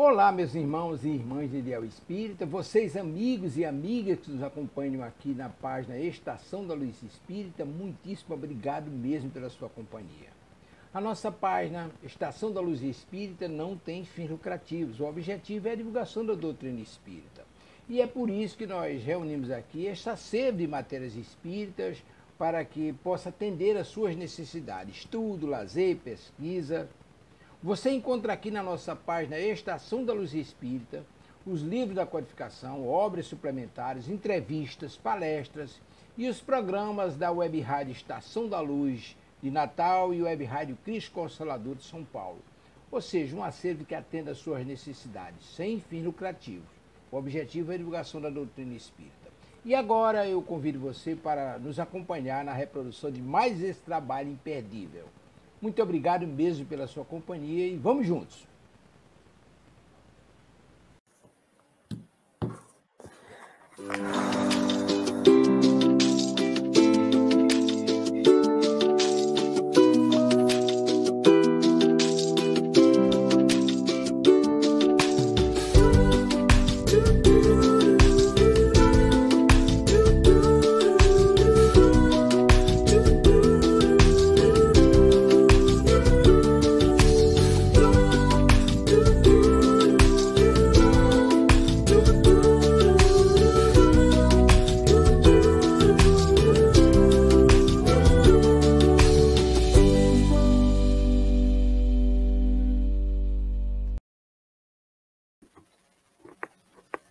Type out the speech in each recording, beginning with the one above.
Olá, meus irmãos e irmãs de Ideal Espírita, vocês amigos e amigas que nos acompanham aqui na página Estação da Luz Espírita, muitíssimo obrigado mesmo pela sua companhia. A nossa página Estação da Luz Espírita não tem fins lucrativos, o objetivo é a divulgação da doutrina espírita. E é por isso que nós reunimos aqui esta sede de matérias espíritas para que possa atender às suas necessidades, estudo, lazer, pesquisa. Você encontra aqui na nossa página Estação da Luz Espírita os livros da codificação, obras suplementares, entrevistas, palestras e os programas da Web Rádio Estação da Luz de Natal e Web Rádio Cristo Consolador de São Paulo. Ou seja, um acervo que atenda às suas necessidades, sem fins lucrativos. O objetivo é a divulgação da doutrina espírita. E agora eu convido você para nos acompanhar na reprodução de mais esse trabalho imperdível. Muito obrigado mesmo pela sua companhia e vamos juntos.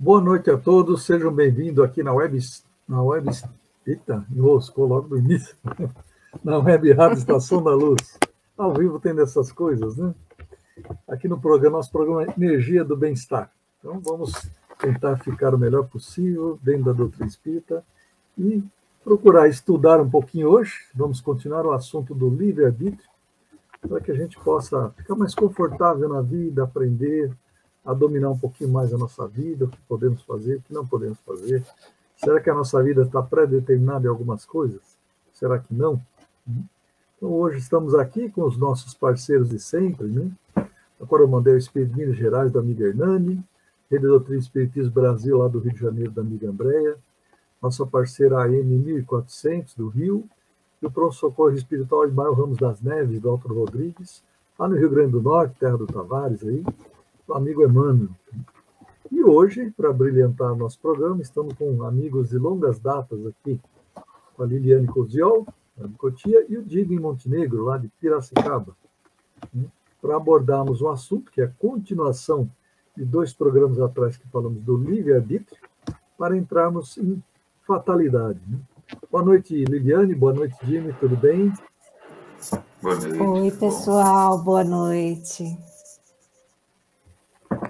Boa noite a todos, sejam bem-vindos aqui eita, enroscou logo no início, na Web Rádio Estação da Luz. Ao vivo tem dessas coisas, né? Aqui no programa, nosso programa é Energia do Bem-Estar. Então vamos tentar ficar o melhor possível dentro da doutrina espírita e procurar estudar um pouquinho hoje. Vamos continuar o assunto do livre-arbítrio, para que a gente possa ficar mais confortável na vida, aprender a dominar um pouquinho mais a nossa vida, o que podemos fazer, o que não podemos fazer. Será que a nossa vida está pré-determinada em algumas coisas? Será que não? Então, hoje estamos aqui com os nossos parceiros de sempre, né? Agora eu mandei o Espírito de Minas Gerais, da amiga Hernani, Rede Doutrina Espiritismo Brasil, lá do Rio de Janeiro, da amiga Andréia, nossa parceira AM 1400, do Rio, e o Pronto Socorro Espiritual de Bairro Ramos das Neves, do Álvaro Rodrigues, lá no Rio Grande do Norte, terra do Tavares, aí, o amigo Emmanuel. E hoje, para brilhantar nosso programa, estamos com amigos de longas datas aqui, com a Liliane Coziol, de Cotia, e o Diego em Montenegro, lá de Piracicaba, para abordarmos um assunto que é a continuação de 2 programas atrás que falamos do livre-arbítrio, para entrarmos em fatalidade. Boa noite, Liliane, boa noite, Jimmy, tudo bem? Boa noite. Oi, pessoal, boa noite.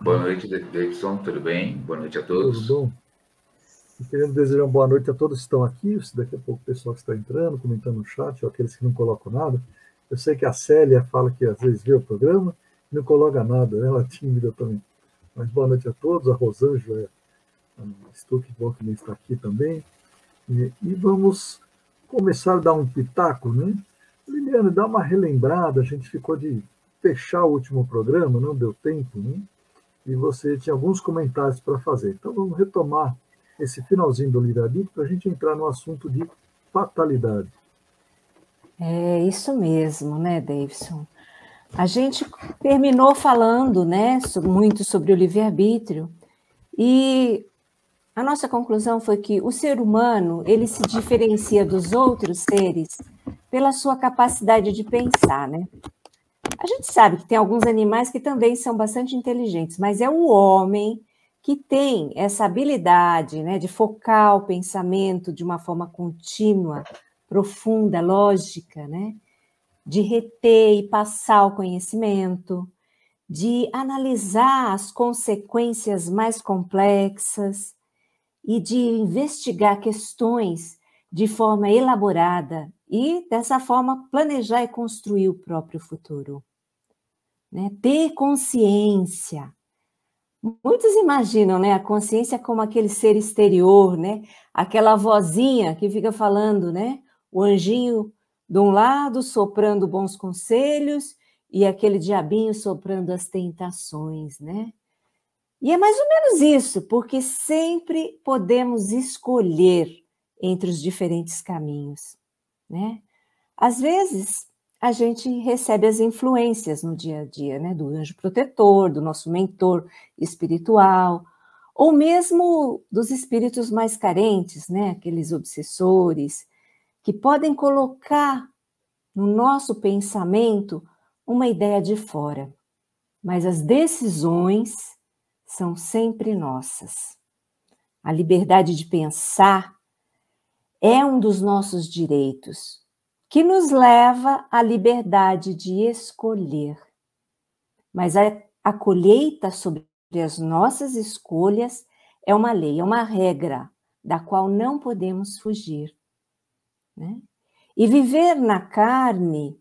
Boa noite, Davidson, tudo bem? Boa noite a todos. Tudo bom? E querendo desejar uma boa noite a todos que estão aqui, daqui a pouco o pessoal que está entrando, comentando no chat, ou aqueles que não colocam nada. Eu sei que a Célia fala que às vezes vê o programa e não coloca nada, né? Ela é tímida também. Mas boa noite a todos, a Rosângela, a Stuck, bom que está aqui também. E vamos começar a dar um pitaco, né? Liliane, dá uma relembrada, a gente ficou de fechar o último programa, não deu tempo, né? E você tinha alguns comentários para fazer. Então, vamos retomar esse finalzinho do livre-arbítrio para a gente entrar no assunto de fatalidade. É isso mesmo, né, Davidson? A gente terminou falando, né, muito sobre o livre-arbítrio e a nossa conclusão foi que o ser humano, ele se diferencia dos outros seres pela sua capacidade de pensar, né? A gente sabe que tem alguns animais que também são bastante inteligentes, mas é o homem que tem essa habilidade, né, de focar o pensamento de uma forma contínua, profunda, lógica, né, de reter e passar o conhecimento, de analisar as consequências mais complexas e de investigar questões de forma elaborada e, dessa forma, planejar e construir o próprio futuro. Né? Ter consciência. Muitos imaginam, né, a consciência como aquele ser exterior, né? Aquela vozinha que fica falando, né? O anjinho de um lado soprando bons conselhos e aquele diabinho soprando as tentações, né? E é mais ou menos isso, porque sempre podemos escolher entre os diferentes caminhos, né? Às vezes, a gente recebe as influências no dia a dia, né? Do anjo protetor, do nosso mentor espiritual, ou mesmo dos espíritos mais carentes, né? Aqueles obsessores, que podem colocar no nosso pensamento uma ideia de fora. Mas as decisões são sempre nossas. A liberdade de pensar é um dos nossos direitos, que nos leva à liberdade de escolher. Mas a colheita sobre as nossas escolhas é uma lei, é uma regra, da qual não podemos fugir, né? E viver na carne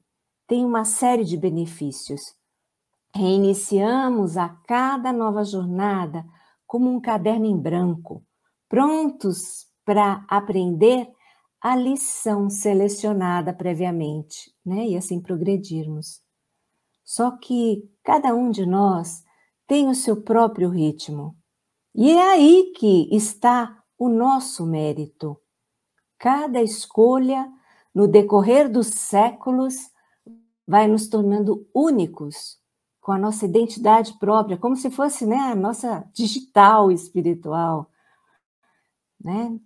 tem uma série de benefícios. Reiniciamos a cada nova jornada como um caderno em branco, prontos para aprender a lição selecionada previamente, né? E assim progredirmos. Só que cada um de nós tem o seu próprio ritmo. E é aí que está o nosso mérito. Cada escolha, no decorrer dos séculos, vai nos tornando únicos, com a nossa identidade própria, como se fosse, né, a nossa digital espiritual, né?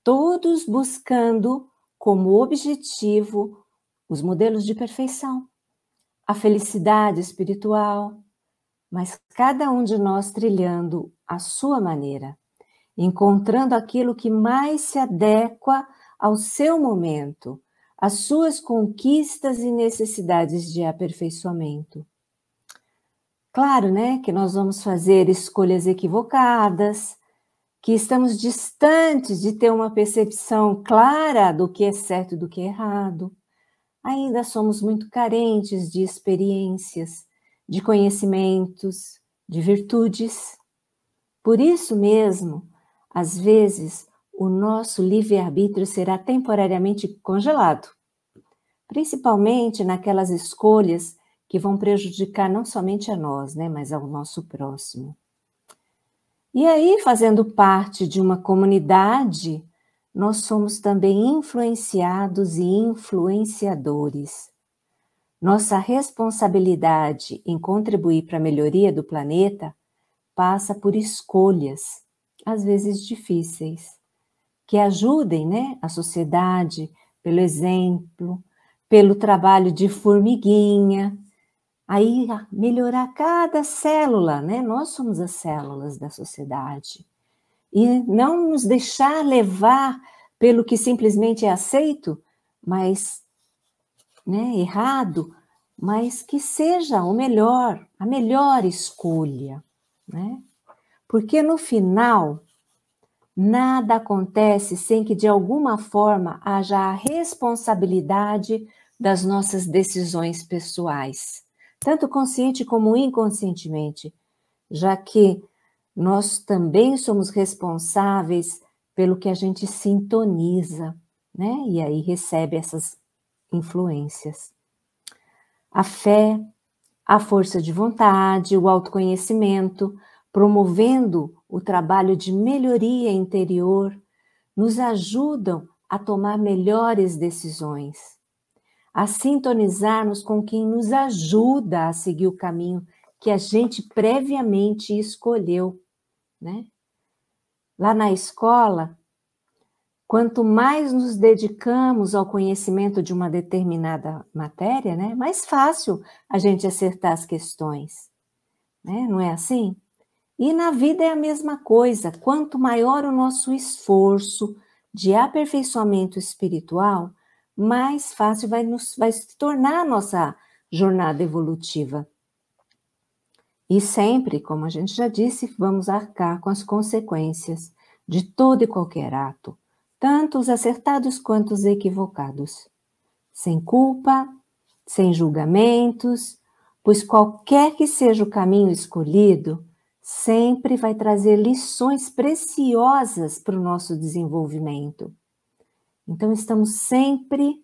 Todos buscando como objetivo os modelos de perfeição, a felicidade espiritual, mas cada um de nós trilhando a sua maneira, encontrando aquilo que mais se adequa ao seu momento, às suas conquistas e necessidades de aperfeiçoamento. Claro, né, que nós vamos fazer escolhas equivocadas, que estamos distantes de ter uma percepção clara do que é certo e do que é errado. Ainda somos muito carentes de experiências, de conhecimentos, de virtudes. Por isso mesmo, às vezes, o nosso livre-arbítrio será temporariamente congelado, principalmente naquelas escolhas que vão prejudicar não somente a nós, né, mas ao nosso próximo. E aí, fazendo parte de uma comunidade, nós somos também influenciados e influenciadores. Nossa responsabilidade em contribuir para a melhoria do planeta passa por escolhas, às vezes difíceis, que ajudem, né, a sociedade pelo exemplo, pelo trabalho de formiguinha, aí melhorar cada célula, né? Nós somos as células da sociedade. E não nos deixar levar pelo que simplesmente é aceito, mas, né, errado, mas que seja o melhor, a melhor escolha, né? Porque no final, nada acontece sem que de alguma forma haja a responsabilidade das nossas decisões pessoais, tanto consciente como inconscientemente, já que nós também somos responsáveis pelo que a gente sintoniza, né? E aí recebe essas influências. A fé, a força de vontade, o autoconhecimento, promovendo o trabalho de melhoria interior, nos ajudam a tomar melhores decisões, a sintonizarmos com quem nos ajuda a seguir o caminho que a gente previamente escolheu, né? Lá na escola, quanto mais nos dedicamos ao conhecimento de uma determinada matéria, né, mais fácil a gente acertar as questões, né? Não é assim? E na vida é a mesma coisa. Quanto maior o nosso esforço de aperfeiçoamento espiritual, mais fácil vai se tornar a nossa jornada evolutiva. E sempre, como a gente já disse, vamos arcar com as consequências de todo e qualquer ato, tanto os acertados quanto os equivocados. Sem culpa, sem julgamentos, pois qualquer que seja o caminho escolhido, sempre vai trazer lições preciosas para o nosso desenvolvimento. Então, estamos sempre,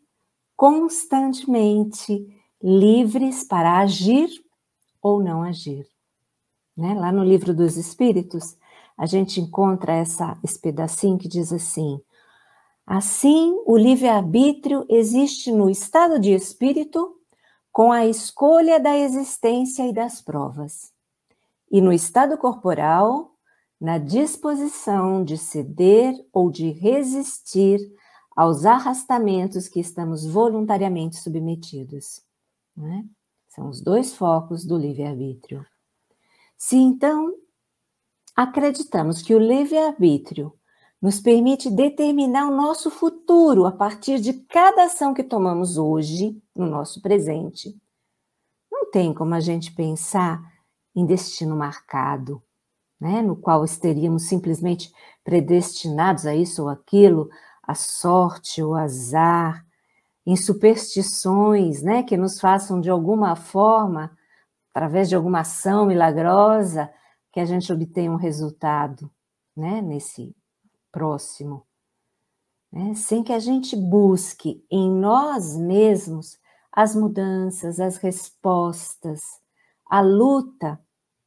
constantemente, livres para agir ou não agir. né? Lá no Livro dos Espíritos, a gente encontra esse pedacinho que diz assim: assim, o livre-arbítrio existe no estado de espírito com a escolha da existência e das provas, e no estado corporal, na disposição de ceder ou de resistir aos arrastamentos que estamos voluntariamente submetidos, né? São os dois focos do livre-arbítrio. Se então acreditamos que o livre-arbítrio nos permite determinar o nosso futuro a partir de cada ação que tomamos hoje, no nosso presente, não tem como a gente pensar em destino marcado, né, no qual estaríamos simplesmente predestinados a isso ou aquilo, a sorte, o azar, em superstições, né, que nos façam de alguma forma, através de alguma ação milagrosa, que a gente obtenha um resultado, né, nesse próximo, né, sem que a gente busque em nós mesmos as mudanças, as respostas, a luta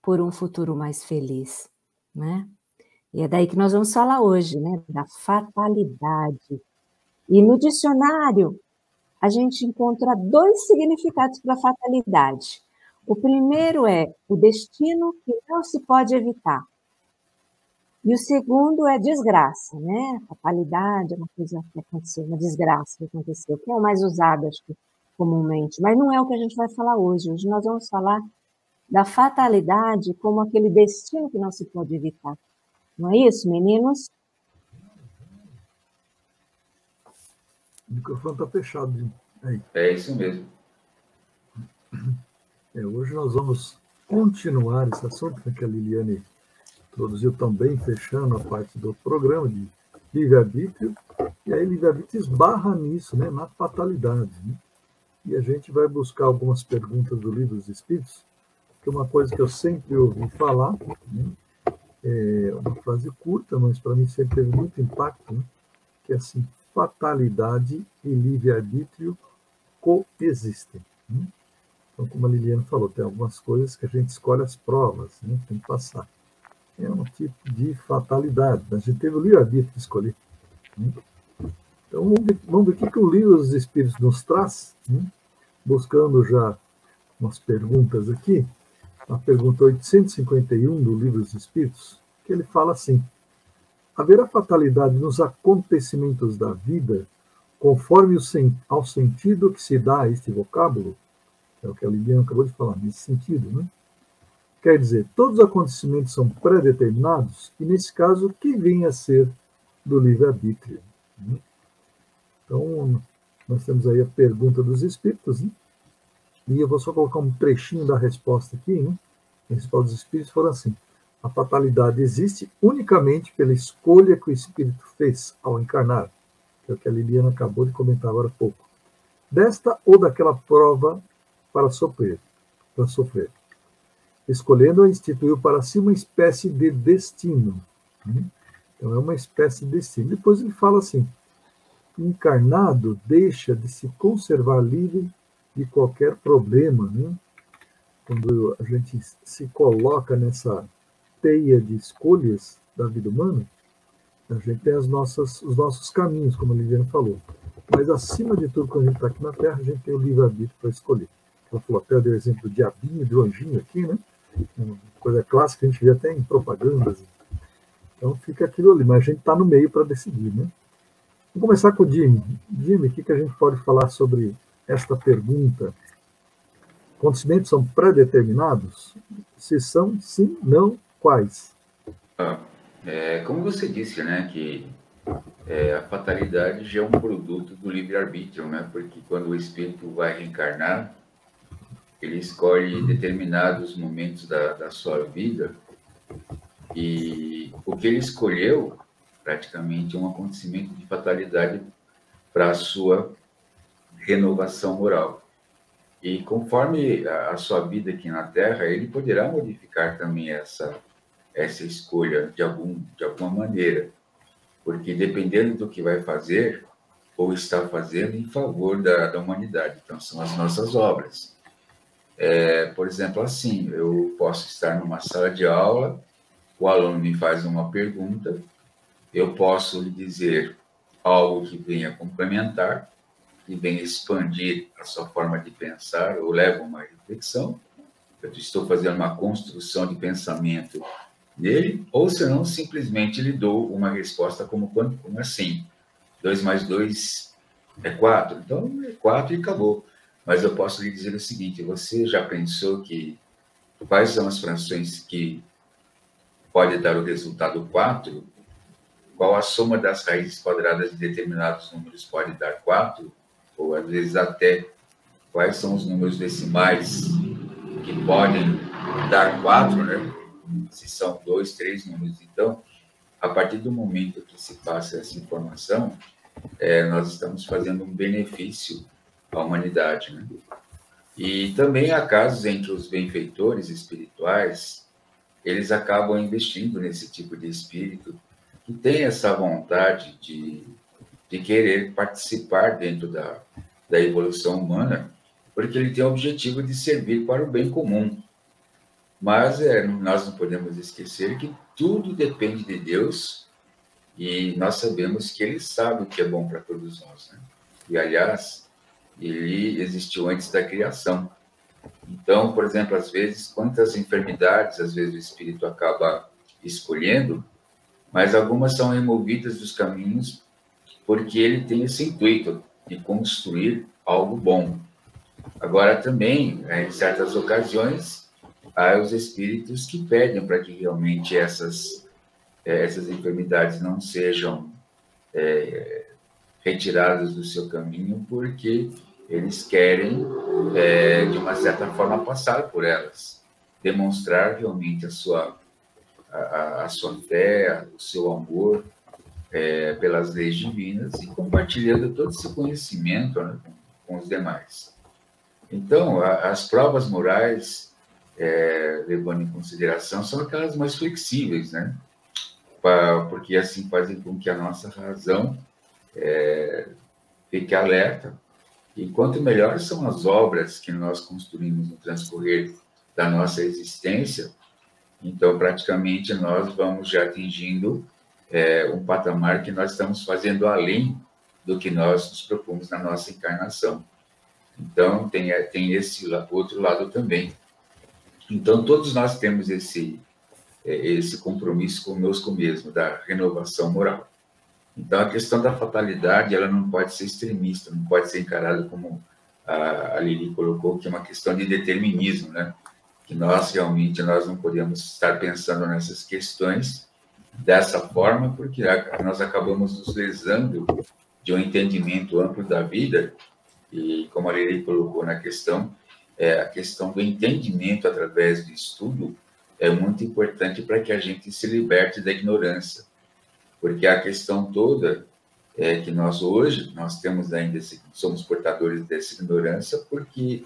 por um futuro mais feliz, né? E é daí que nós vamos falar hoje, né, da fatalidade. E no dicionário, a gente encontra dois significados para fatalidade. O primeiro é o destino que não se pode evitar. E o segundo é desgraça, né? Fatalidade é uma coisa que aconteceu, uma desgraça que aconteceu, que é o mais usado, acho que, comumente. Mas não é o que a gente vai falar hoje. Hoje nós vamos falar da fatalidade como aquele destino que não se pode evitar. Não é isso, meninos? O microfone está fechado. Aí. É isso mesmo. Hoje nós vamos continuar esse assunto que a Liliane introduziu também, fechando a parte do programa de livre-arbítrio, e aí livre-arbítrio esbarra nisso, né, na fatalidade. Né? E a gente vai buscar algumas perguntas do Livro dos Espíritos, que é uma coisa que eu sempre ouvi falar, né? É uma frase curta, mas para mim sempre teve muito impacto, né? Que é assim: fatalidade e livre-arbítrio coexistem. Né? Então, como a Liliana falou, tem algumas coisas que a gente escolhe as provas, né? Tem que passar. É um tipo de fatalidade, a gente teve o livre-arbítrio de escolher. Né? Então, vamos ver o que o Livro dos Espíritos nos traz, né? Buscando já umas perguntas aqui. A pergunta 851 do Livro dos Espíritos, que ele fala assim: haverá fatalidade nos acontecimentos da vida, conforme ao sentido que se dá a este vocábulo? É o que a Liliana acabou de falar, nesse sentido, né? Quer dizer, todos os acontecimentos são pré-determinados, e nesse caso, o que vem a ser do livre-arbítrio? Né? Então, nós temos aí a pergunta dos Espíritos, né? E eu vou só colocar um trechinho da resposta aqui, né? A resposta dos Espíritos foram assim: a fatalidade existe unicamente pela escolha que o Espírito fez ao encarnar, que é o que a Liliana acabou de comentar agora há pouco, desta ou daquela prova para sofrer. Escolhendo-a, instituiu para si uma espécie de destino. Né? Então, é uma espécie de destino. Depois ele fala assim: encarnado deixa de se conservar livre de qualquer problema. Né? Quando a gente se coloca nessa teia de escolhas da vida humana, a gente tem os nossos caminhos, como a Liliana falou. Mas, acima de tudo, quando a gente está aqui na Terra, a gente tem o livre-arbítrio para escolher. Ela falou até, deu exemplo do diabinho, do anjinho aqui, né? Uma coisa clássica, a gente vê até em propagandas. Então, fica aquilo ali, mas a gente está no meio para decidir, né? Vamos começar com o Jimmy. Jimmy, o que a gente pode falar sobre esta pergunta? Acontecimentos são pré-determinados? Se são, sim, não, quais? Como você disse, né, que a fatalidade já é um produto do livre-arbítrio, né? Porque quando o espírito vai reencarnar, ele escolhe determinados momentos da sua vida, e o que ele escolheu praticamente é um acontecimento de fatalidade para a sua renovação moral. E conforme a sua vida aqui na Terra, ele poderá modificar também essa escolha de alguma maneira, porque dependendo do que vai fazer ou está fazendo em favor da humanidade. Então, são as nossas obras. Por exemplo, assim, eu posso estar numa sala de aula, o aluno me faz uma pergunta, eu posso lhe dizer algo que venha complementar, que venha expandir a sua forma de pensar, ou leva uma reflexão, eu estou fazendo uma construção de pensamento dele, ou senão simplesmente lhe dou uma resposta como assim, 2 mais 2 é 4, então é 4 e acabou. Mas eu posso lhe dizer o seguinte, você já pensou quais são as frações que pode dar o resultado 4? Qual a soma das raízes quadradas de determinados números pode dar 4? Ou às vezes até quais são os números decimais que podem dar 4, né? Se são 2, 3 números. Então, a partir do momento que se passa essa informação, nós estamos fazendo um benefício à humanidade, né? E também há casos em que os benfeitores espirituais, eles acabam investindo nesse tipo de espírito que tem essa vontade de querer participar dentro da evolução humana, porque ele tem o objetivo de servir para o bem comum. Mas nós não podemos esquecer que tudo depende de Deus e nós sabemos que Ele sabe o que é bom para todos nós, né? E, aliás, Ele existiu antes da criação. Então, por exemplo, às vezes, quantas enfermidades, às vezes, o espírito acaba escolhendo, mas algumas são removidas dos caminhos porque ele tem esse intuito de construir algo bom. Agora, também, em certas ocasiões, há os espíritos que pedem para que realmente essas enfermidades não sejam retiradas do seu caminho, porque eles querem, de uma certa forma, passar por elas, demonstrar realmente a sua fé, o seu amor pelas leis divinas e compartilhando todo esse conhecimento, né, com os demais. Então, as provas morais, levando em consideração, são aquelas mais flexíveis, né? Porque assim fazem com que a nossa razão fique alerta. E quanto melhores são as obras que nós construímos no transcorrer da nossa existência, então, praticamente, nós vamos já atingindo um patamar que nós estamos fazendo além do que nós nos propomos na nossa encarnação. Então, tem esse outro lado também. Então, todos nós temos esse compromisso conosco mesmo, da renovação moral. Então, a questão da fatalidade, ela não pode ser extremista, não pode ser encarada como a Lili colocou, que é uma questão de determinismo, né? Que nós não podemos estar pensando nessas questões dessa forma, porque nós acabamos nos lesando de um entendimento amplo da vida, e como a Lili colocou na questão, a questão do entendimento através do estudo é muito importante para que a gente se liberte da ignorância, porque a questão toda é que nós temos ainda, somos portadores dessa ignorância, porque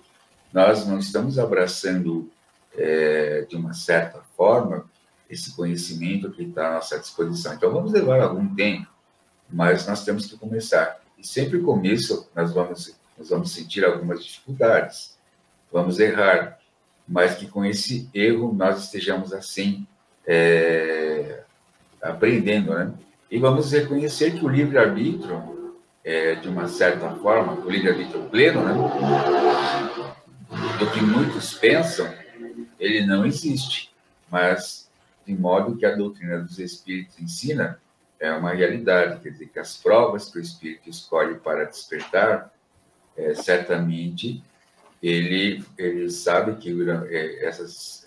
nós não estamos abraçando de uma certa forma, esse conhecimento que está à nossa disposição. Então, vamos levar algum tempo, mas nós temos que começar. E sempre no começo, nós vamos sentir algumas dificuldades, vamos errar, mas que com esse erro nós estejamos, assim, aprendendo, né? E vamos reconhecer que o livre-arbítrio, de uma certa forma, o livre-arbítrio pleno, né? Do que muitos pensam, ele não existe, mas de modo que a doutrina dos espíritos ensina, é uma realidade, quer dizer, que as provas que o espírito escolhe para despertar, certamente ele sabe que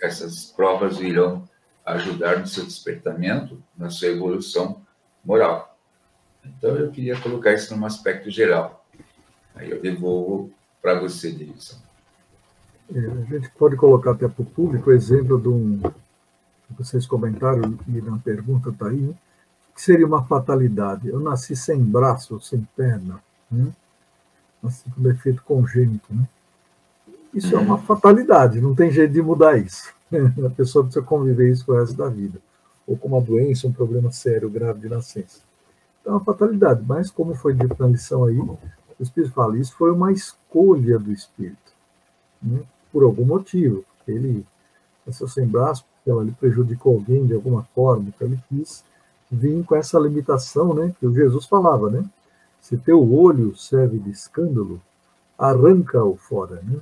essas provas irão ajudar no seu despertamento, na sua evolução moral. Então, eu queria colocar isso num aspecto geral. Aí eu devolvo para você, Davidson. A gente pode colocar até para o público o exemplo que vocês comentaram, e na pergunta está aí, né? Que seria uma fatalidade. Eu nasci sem braço, sem perna, né? Nasci com defeito congênito, né? Isso é uma fatalidade, não tem jeito de mudar isso. A pessoa precisa conviver isso pro resto da vida. Ou com uma doença, um problema sério, grave de nascença. Então é uma fatalidade, mas como foi dito na lição aí, o Espírito fala, isso foi uma escolha do Espírito, né? por algum motivo. Ele nasceu sem braço, porque ela lhe prejudicou alguém de alguma forma, então ele quis vir com essa limitação, né, que o Jesus falava, né? Se teu olho serve de escândalo, arranca-o fora, né?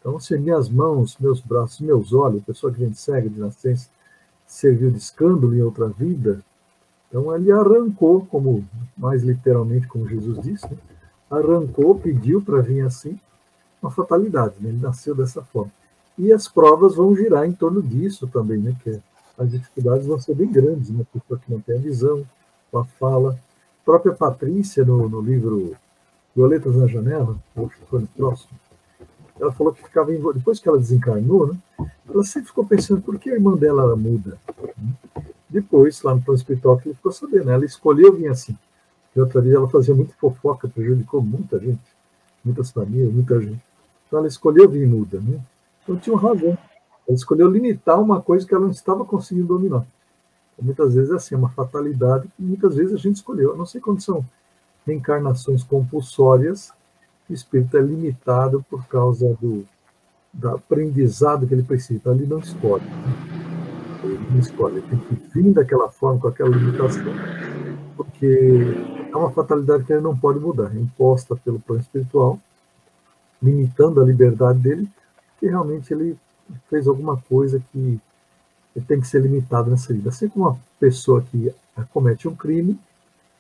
Então, se minhas mãos, meus braços, meus olhos, a pessoa que vem cega de nascença, serviu de escândalo em outra vida, então ele arrancou, como mais literalmente, como Jesus disse, né? Arrancou, pediu para vir assim, uma fatalidade, né? Ele nasceu dessa forma. E as provas vão girar em torno disso também, né? Que as dificuldades vão ser bem grandes, né? A pessoa que não tem a visão, com a fala. A própria Patrícia, no livro Violetas na Janela, acho que foi no próximo, ela falou que ficava, depois que ela desencarnou, né? Ela sempre ficou pensando por que a irmã dela era muda. Depois, lá no plano espiritual, que ele ficou sabendo, né? Ela escolheu vir assim. E outra vez ela fazia muito fofoca, prejudicou muita gente, muitas famílias, muita gente. Então ela escolheu vir muda, né? Então tinha uma razão. Ela escolheu limitar uma coisa que ela não estava conseguindo dominar. Então, muitas vezes é assim, uma fatalidade que muitas vezes a gente escolheu. Eu não sei quando são reencarnações compulsórias, o espírito é limitado por causa do aprendizado que ele precisa. Então, ele não escolhe. Ele não escolhe. Ele tem que vir daquela forma, com aquela limitação, porque é uma fatalidade que ele não pode mudar, é imposta pelo plano espiritual, limitando a liberdade dele, que realmente ele fez alguma coisa que ele tem que ser limitado nessa vida. Assim como uma pessoa que comete um crime,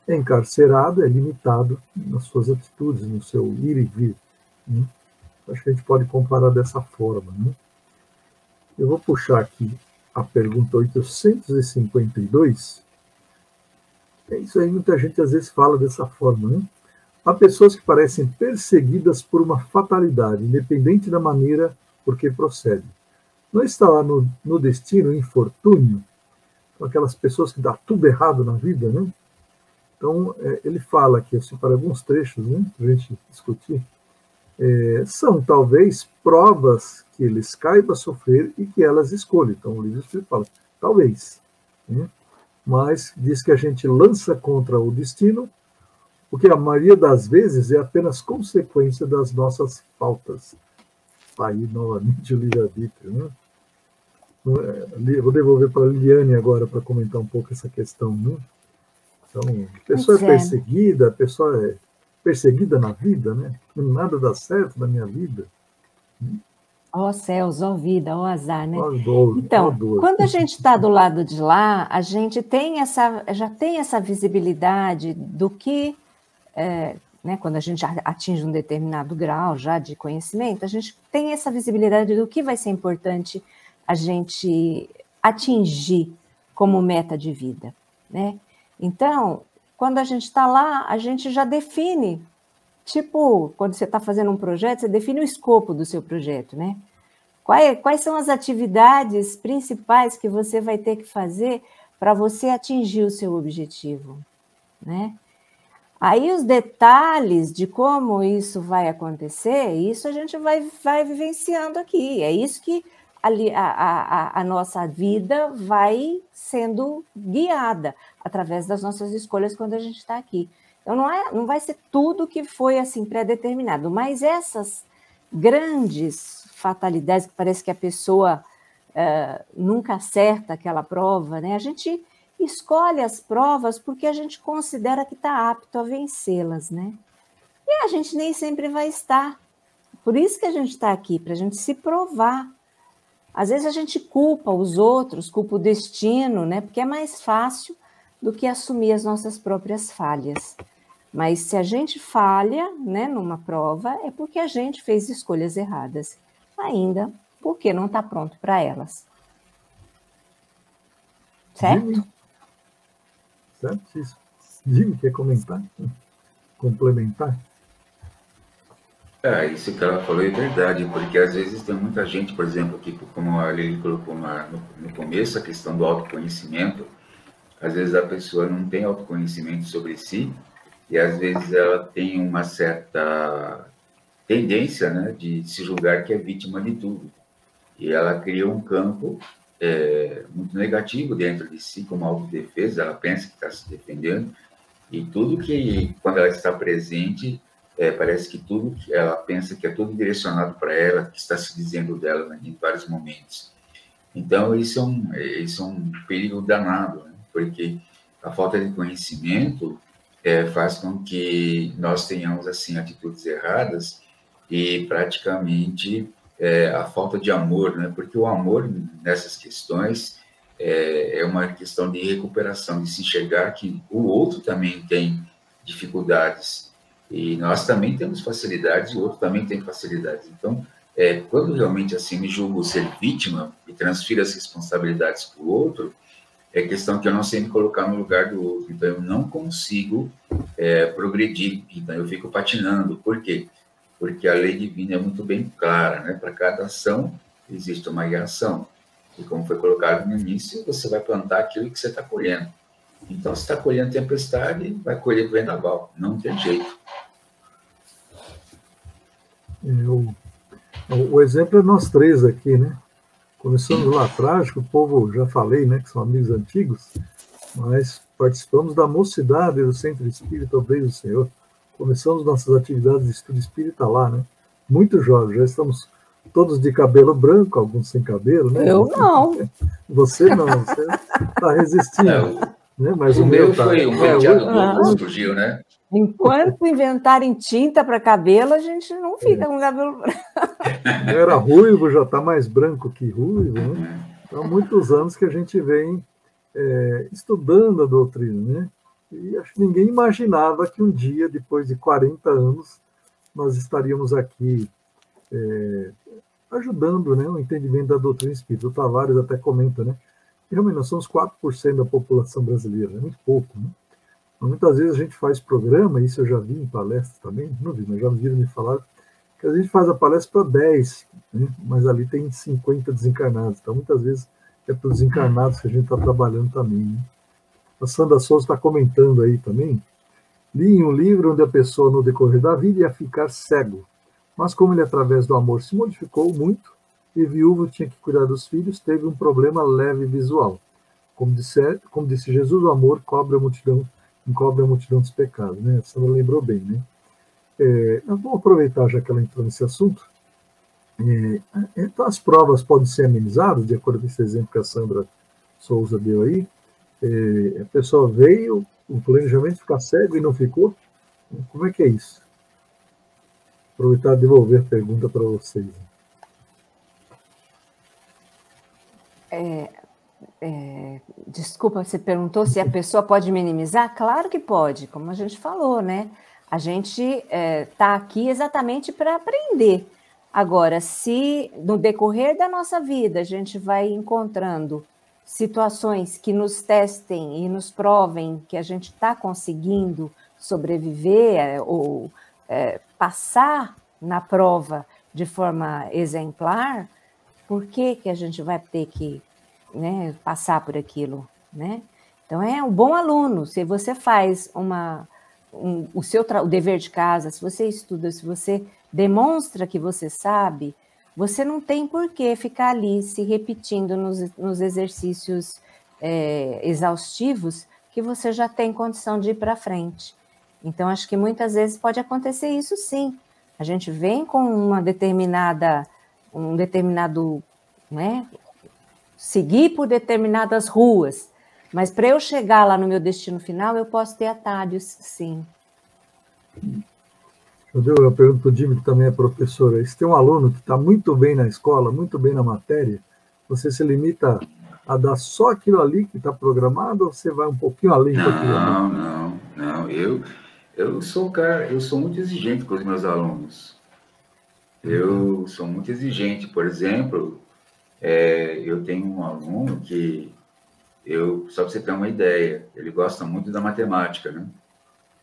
é encarcerado, é limitado nas suas atitudes, no seu ir e vir. Né? Acho que a gente pode comparar dessa forma. Né? Eu vou puxar aqui a pergunta 852. É isso aí, muita gente às vezes fala dessa forma. Né? Há pessoas que parecem perseguidas por uma fatalidade, independente da maneira por que procede. Não está lá no destino o infortúnio? Aquelas pessoas que dá tudo errado na vida, né? Então, ele fala aqui, eu separo alguns trechos, né, para a gente discutir, são talvez provas que eles caibam a sofrer e que elas escolhem. Então, o livro espírito fala, talvez, né? Mas diz que a gente lança contra o destino, porque a maioria das vezes é apenas consequência das nossas faltas. Aí, novamente, o livre-arbítrio, né? Vou devolver para a Liliane agora para comentar um pouco essa questão, né? Então, a pessoa é perseguida, a pessoa é perseguida na vida, né? Nada dá certo na minha vida. Ó céus, ó vida, ó azar, né? Então, quando a gente está do lado de lá, a gente já tem essa visibilidade do que, né, quando a gente atinge um determinado grau já de conhecimento, a gente tem essa visibilidade do que vai ser importante a gente atingir como meta de vida, né? Então, quando a gente está lá, a gente já define, tipo, quando você está fazendo um projeto, você define o escopo do seu projeto, né? Quais são as atividades principais que você vai ter que fazer para você atingir o seu objetivo, né? Aí os detalhes de como isso vai acontecer, isso a gente vai vivenciando aqui, é isso que a nossa vida vai sendo guiada através das nossas escolhas quando a gente está aqui. Então, não vai ser tudo que foi assim pré-determinado, mas essas grandes fatalidades que parece que a pessoa nunca acerta aquela prova, né? A gente escolhe as provas porque a gente considera que está apto a vencê-las, né? E a gente nem sempre vai estar. Por isso que a gente está aqui, para a gente se provar. Às vezes a gente culpa os outros, culpa o destino, né? Porque é mais fácil do que assumir as nossas próprias falhas. Mas se a gente falha, né, numa prova, é porque a gente fez escolhas erradas. Ainda porque não está pronto para elas. Certo? Certíssimo. Jimmy, quer comentar? Complementar? Isso que ela falou é verdade, porque às vezes tem muita gente, por exemplo, que, como a Lili colocou no começo, a questão do autoconhecimento, às vezes a pessoa não tem autoconhecimento sobre si, e às vezes ela tem uma certa tendência, né, de se julgar que é vítima de tudo. E ela cria um campo muito negativo dentro de si, como autodefesa, ela pensa que está se defendendo, e tudo que, quando ela está presente, parece que tudo, ela pensa que é tudo direcionado para ela, que está se dizendo dela, né, em vários momentos. Então, isso é um perigo danado, né? Porque a falta de conhecimento faz com que nós tenhamos, assim, atitudes erradas e, praticamente, a falta de amor, né? Porque o amor, nessas questões, é uma questão de recuperação, de se enxergar que o outro também tem dificuldades e nós também temos facilidades e o outro também tem facilidades. Então, quando realmente assim me julgo ser vítima e transfiro as responsabilidades para o outro, é questão que eu não sei me colocar no lugar do outro. Então, eu não consigo progredir. Então, eu fico patinando. Por quê? Porque a lei divina é muito bem clara, né? Para cada ação, existe uma reação. E como foi colocado no início, você vai plantar aquilo que você está colhendo. Então, se está colhendo tempestade, vai colher vendaval. Não tem jeito. O exemplo é nós três aqui, né? Começamos lá atrás, que o povo, já falei, né, que são amigos antigos, mas participamos da mocidade do Centro Espírita Obreiro do Senhor. Começamos nossas atividades de estudo espírita lá, né? Muito jovens, já estamos todos de cabelo branco, alguns sem cabelo, né? Eu não. Você não, você está resistindo. Né? Mas o meu foi um penteado hoje... novo, surgiu, né? Enquanto inventarem tinta para cabelo, a gente não fica com cabelo branco. Era ruivo, já está mais branco que ruivo, né? Então, há muitos anos que a gente vem estudando a doutrina, né? E acho que ninguém imaginava que um dia, depois de 40 anos, nós estaríamos aqui ajudando, né, o entendimento da doutrina espírita. O Tavares até comenta, né? Realmente, nós somos 4% da população brasileira, é muito pouco, né? Muitas vezes a gente faz programa, isso eu já vi em palestras também, não vi, mas já viram me falar, que a gente faz a palestra para 10, né? Mas ali tem 50 desencarnados, então muitas vezes é para os desencarnados que a gente está trabalhando também, né? A Sandra Souza está comentando aí também, li em um livro onde a pessoa no decorrer da vida ia ficar cego, mas como ele através do amor se modificou muito, e viúvo tinha que cuidar dos filhos, teve um problema leve visual. Como disse Jesus, o amor encobre a multidão dos pecados, né? A Sandra lembrou bem, né? Vamos aproveitar já que ela entrou nesse assunto. Então, as provas podem ser amenizadas, de acordo com esse exemplo que a Sandra Souza deu aí. A pessoa veio, o planejamento ficar cego e não ficou. Como é que é isso? Aproveitar e devolver a pergunta para vocês. Desculpa, você perguntou se a pessoa pode minimizar? Claro que pode, como a gente falou, né? A gente está aqui exatamente para aprender. Agora, se no decorrer da nossa vida a gente vai encontrando situações que nos testem e nos provem que a gente está conseguindo sobreviver ou passar na prova de forma exemplar, por que a gente vai ter que, né, passar por aquilo, né? Então, é um bom aluno. Se você faz o dever de casa, se você estuda, se você demonstra que você sabe, você não tem por que ficar ali se repetindo nos exercícios exaustivos que você já tem condição de ir para frente. Então, acho que muitas vezes pode acontecer isso, sim. A gente vem com um determinado, né, seguir por determinadas ruas, mas para eu chegar lá no meu destino final, eu posso ter atalhos, sim. Eu pergunto para o Jimmy, que também é professora, se tem um aluno que está muito bem na escola, muito bem na matéria, você se limita a dar só aquilo ali que está programado, ou você vai um pouquinho além daquilo ali? Não. Eu sou muito exigente com os meus alunos. Eu sou muito exigente. Por exemplo, eu tenho um aluno que, só para você ter uma ideia, ele gosta muito da matemática, né?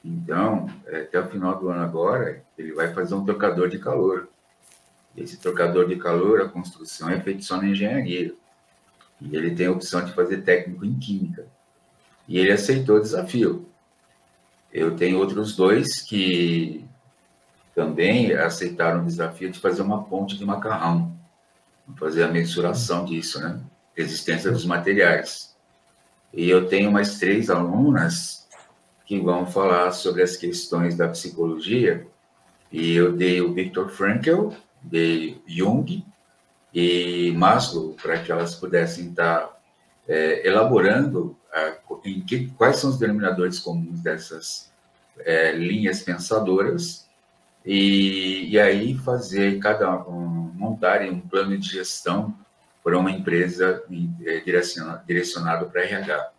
Então, até o final do ano agora, ele vai fazer um trocador de calor. Esse trocador de calor, a construção é feita só na engenharia. E ele tem a opção de fazer técnico em química. E ele aceitou o desafio. Eu tenho outros dois que também aceitaram o desafio de fazer uma ponte de macarrão. Fazer a mensuração disso, né? Resistência dos materiais. E eu tenho mais 3 alunas que vão falar sobre as questões da psicologia E eu dei o Viktor Frankl, dei Jung e Maslow, para que elas pudessem estar elaborando quais são os denominadores comuns dessas linhas pensadoras, e aí fazer montarem um plano de gestão para uma empresa direcionado para RH.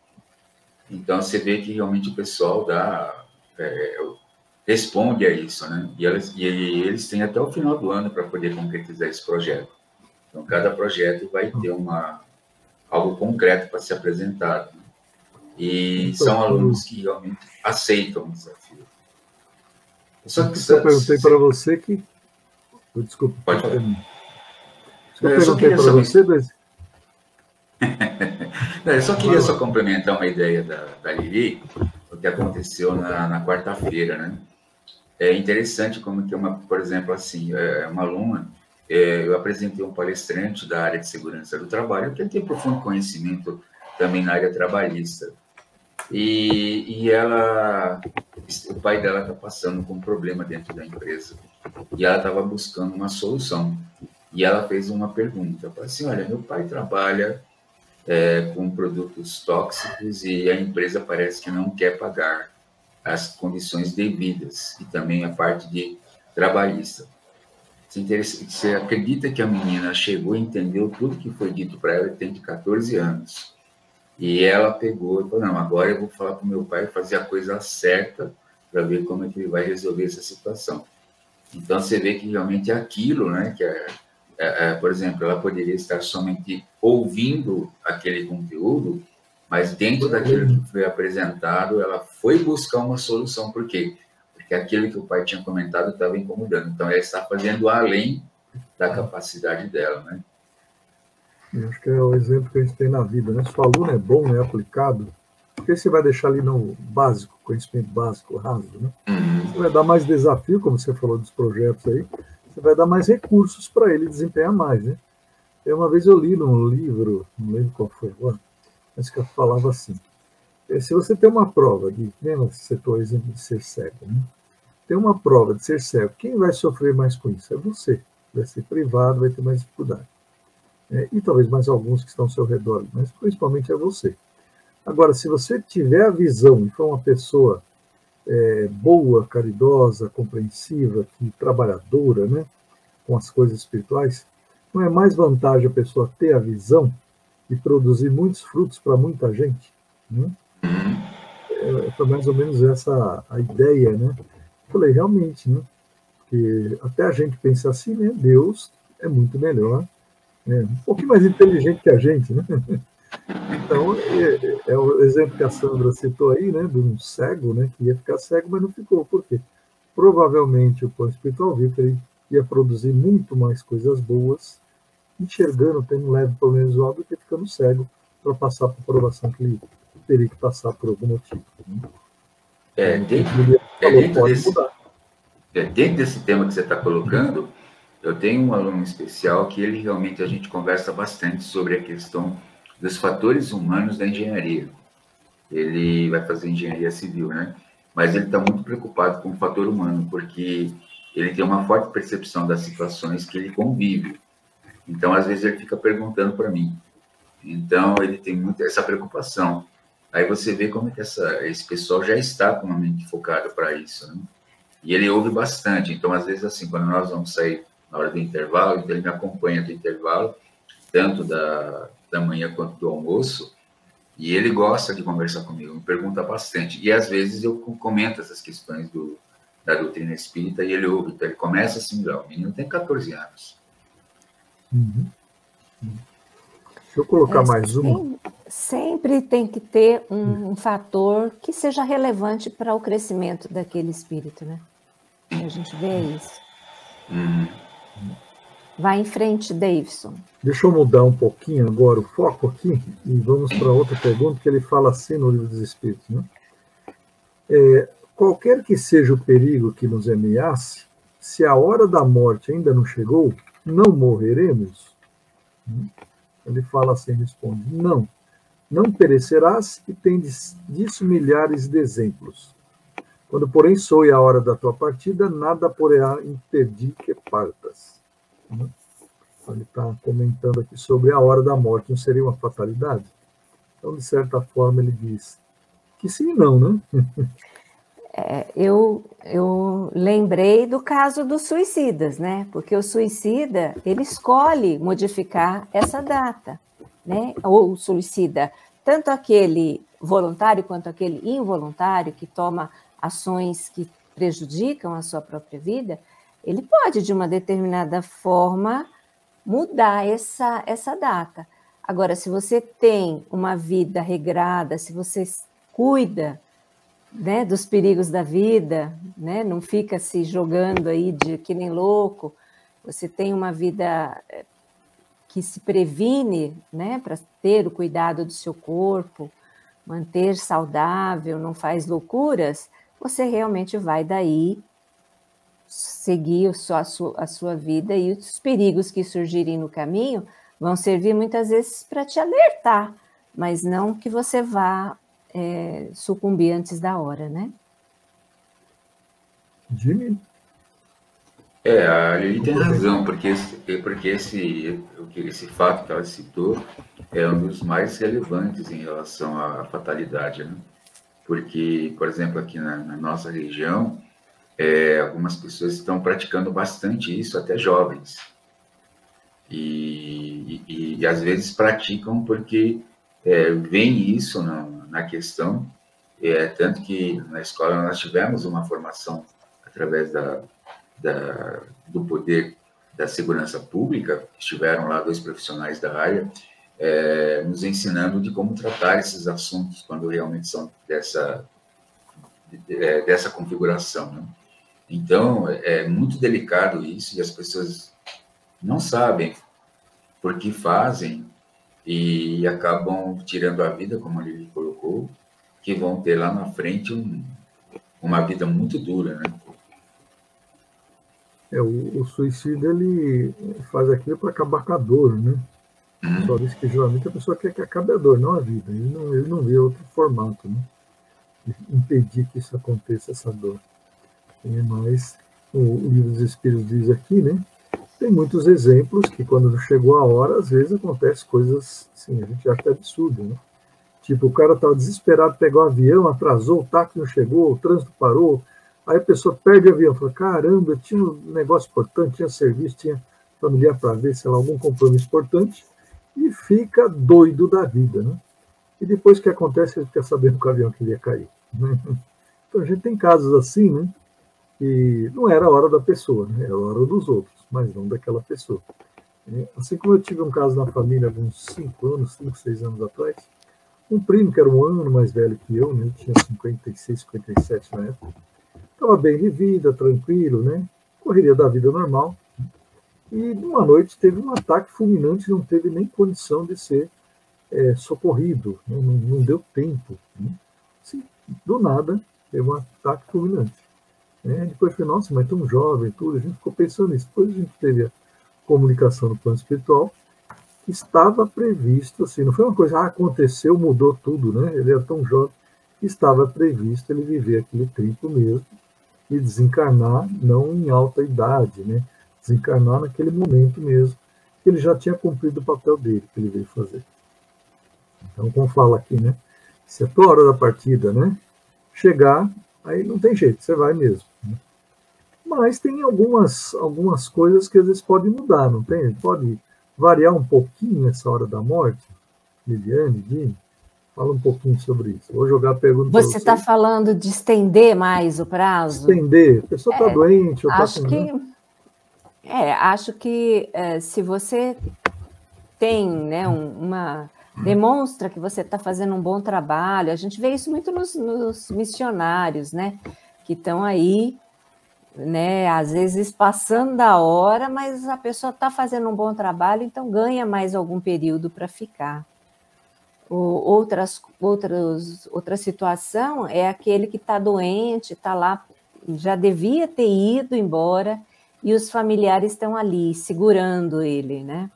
Então, você vê que realmente o pessoal responde a isso, né? E eles têm até o final do ano para poder concretizar esse projeto. Então, cada projeto vai ter algo concreto para ser apresentado. Né? E são alunos que realmente aceitam o desafio. Eu perguntei para você que... Desculpa. Pode falar. Eu perguntei para você... Eu só queria complementar uma ideia da Lili, o que aconteceu na quarta-feira, né? É interessante como que por exemplo, assim, uma aluna, eu apresentei um palestrante da área de segurança do trabalho, que tem profundo conhecimento também na área trabalhista. E o pai dela está passando com um problema dentro da empresa. E ela estava buscando uma solução. E ela fez uma pergunta, falou assim, olha, meu pai trabalha com produtos tóxicos e a empresa parece que não quer pagar as condições devidas e também a parte de trabalhista. Você acredita que a menina chegou e entendeu tudo que foi dito para ela, tem de 14 anos. E ela pegou e falou, não, agora eu vou falar para o meu pai fazer a coisa certa para ver como é que ele vai resolver essa situação. Então, você vê que realmente é aquilo, né, que por exemplo, ela poderia estar somente ouvindo aquele conteúdo, mas dentro daquilo que foi apresentado, ela foi buscar uma solução. Por quê? Porque aquilo que o pai tinha comentado estava incomodando. Então, ela está fazendo além da capacidade dela, né? Eu acho que é o exemplo que a gente tem na vida, né? Se o aluno é bom, é aplicado, porque você vai deixar ali no básico, conhecimento básico, raso, né? Você vai dar mais desafio, como você falou dos projetos aí, você vai dar mais recursos para ele desempenhar mais, né? Uma vez eu li num livro, não lembro qual foi agora, mas que falava assim, se você tem uma prova de, lembra, você citou o exemplo de ser cego, né? Tem uma prova de ser cego, quem vai sofrer mais com isso? É você. Vai ser privado, vai ter mais dificuldade. E talvez mais alguns que estão ao seu redor, mas principalmente é você. Agora, se você tiver a visão e for uma pessoa boa, caridosa, compreensiva, trabalhadora, né, com as coisas espirituais, não é mais vantagem a pessoa ter a visão e produzir muitos frutos para muita gente? Né? Foi mais ou menos essa a ideia, né? Falei, realmente, né? Porque até a gente pensa assim, né? Deus é muito melhor, um pouquinho mais inteligente que a gente, né? Então, é o exemplo que a Sandra citou aí, né? De um cego, né? Que ia ficar cego, mas não ficou. Por quê? Provavelmente o plano espiritual viu que ele ia produzir muito mais coisas boas, enxergando, tendo um leve problema visual, do que ficando cego para passar por provação que ele teria que passar por algum motivo. Né? Dentro desse tema que você está colocando, eu tenho um aluno especial que ele realmente, a gente conversa bastante sobre a questão dos fatores humanos da engenharia. Ele vai fazer engenharia civil, né? Mas ele está muito preocupado com o fator humano, porque ele tem uma forte percepção das situações que ele convive. Então, às vezes, ele fica perguntando para mim. Então, ele tem muito essa preocupação. Aí você vê como que esse pessoal já está com uma mente focada para isso, né? E ele ouve bastante. Então, às vezes, assim, quando nós vamos sair na hora do intervalo, então ele me acompanha do intervalo, tanto da manhã quanto do almoço, e ele gosta de conversar comigo, me pergunta bastante. E, às vezes, eu comento essas questões da doutrina espírita e ele ouve. Então, ele começa assim, o menino tem 14 anos. Deixa eu colocar mais uma. Sempre tem que ter um fator que seja relevante para o crescimento daquele espírito, né? A gente vê isso. Vai em frente, Davidson. Deixa eu mudar um pouquinho agora o foco aqui e vamos para outra pergunta que ele fala assim no Livro dos Espíritos, né? Qualquer que seja o perigo que nos ameace, se a hora da morte ainda não chegou, não morreremos? Ele fala assim, responde, não perecerás, e tem disso milhares de exemplos. Quando, porém, soe a hora da tua partida, nada poderá impedir que partas. Ele está comentando aqui sobre a hora da morte, não seria uma fatalidade? Então, de certa forma, ele diz que sim e não, né? Eu lembrei do caso dos suicidas, né? Porque o suicida, ele escolhe modificar essa data, né? Ou o suicida, tanto aquele voluntário quanto aquele involuntário que toma ações que prejudicam a sua própria vida, ele pode, de uma determinada forma, mudar essa data. Agora, se você tem uma vida regrada, se você cuida, né, dos perigos da vida, né, não fica se jogando aí que nem louco, você tem uma vida que se previne, né, para ter o cuidado do seu corpo, manter saudável, não faz loucuras, você realmente vai daí seguir a sua vida, e os perigos que surgirem no caminho vão servir muitas vezes para te alertar, mas não que você vá sucumbir antes da hora, né? Jimmy? A Lili tem razão, porque esse fato que ela citou é um dos mais relevantes em relação à fatalidade, né? Porque, por exemplo, aqui na nossa região, algumas pessoas estão praticando bastante isso, até jovens. E às vezes praticam porque veem isso na questão, tanto que na escola nós tivemos uma formação através do poder da segurança pública, estiveram lá 2 profissionais da área, nos ensinando de como tratar esses assuntos quando realmente são dessa configuração, né? Então, é muito delicado isso, e as pessoas não sabem por que fazem e acabam tirando a vida, como ele colocou, que vão ter lá na frente uma vida muito dura, né? O suicídio, ele faz aquilo para acabar com a dor, né? O pessoal diz que geralmente a pessoa quer que acabe a dor, não a vida. Ele não vê outro formato, né? De impedir que isso aconteça, essa dor. Mas o Livro dos Espíritos diz aqui, né? Tem muitos exemplos que, quando chegou a hora, às vezes acontecem coisas assim, a gente acha que é absurdo, né? Tipo, o cara estava desesperado, pegou o avião, atrasou, o táxi não chegou, o trânsito parou, aí a pessoa perde o avião, fala, caramba, tinha um negócio importante, tinha serviço, tinha familiar para ver, sei lá, algum compromisso importante, e fica doido da vida, né? E depois que acontece, ele fica sabendo que o avião queria cair, né? Então a gente tem casos assim, né? E não era a hora da pessoa, né? Era a hora dos outros, mas não daquela pessoa. Assim como eu tive um caso na família há uns 5, 6 anos atrás, um primo que era um ano mais velho que eu, né? Tinha 56, 57 na época, estava bem de vida, tranquilo, né? Correria da vida normal. E numa noite teve um ataque fulminante, não teve nem condição de ser socorrido, né? Não deu tempo, né? Assim, do nada teve um ataque fulminante. Depois eu falei, nossa, mas tão jovem, tudo, a gente ficou pensando nisso. Depois a gente teve a comunicação no plano espiritual, estava previsto, assim, não foi uma coisa, aconteceu, mudou tudo, né? Ele era tão jovem, estava previsto ele viver aquele tempo mesmo e desencarnar, não em alta idade, né? Desencarnar naquele momento mesmo, que ele já tinha cumprido o papel dele, que ele veio fazer. Então, como fala aqui, né? Se a tua hora da partida, né, chegar, aí não tem jeito, você vai mesmo, né? Mas tem algumas coisas que às vezes podem mudar, não tem? Pode variar um pouquinho essa hora da morte. Liliane, Dini, fala um pouquinho sobre isso. Vou jogar a pergunta para Você está falando de estender mais o prazo? Estender. A pessoa está doente ou está com... acho que se você tem, né, demonstra que você está fazendo um bom trabalho, a gente vê isso muito nos missionários, né, que estão aí, né, às vezes passando da hora, mas a pessoa está fazendo um bom trabalho, então ganha mais algum período para ficar. Outra situação é aquele que está doente, está lá, já devia ter ido embora, e os familiares estão ali, segurando ele, né?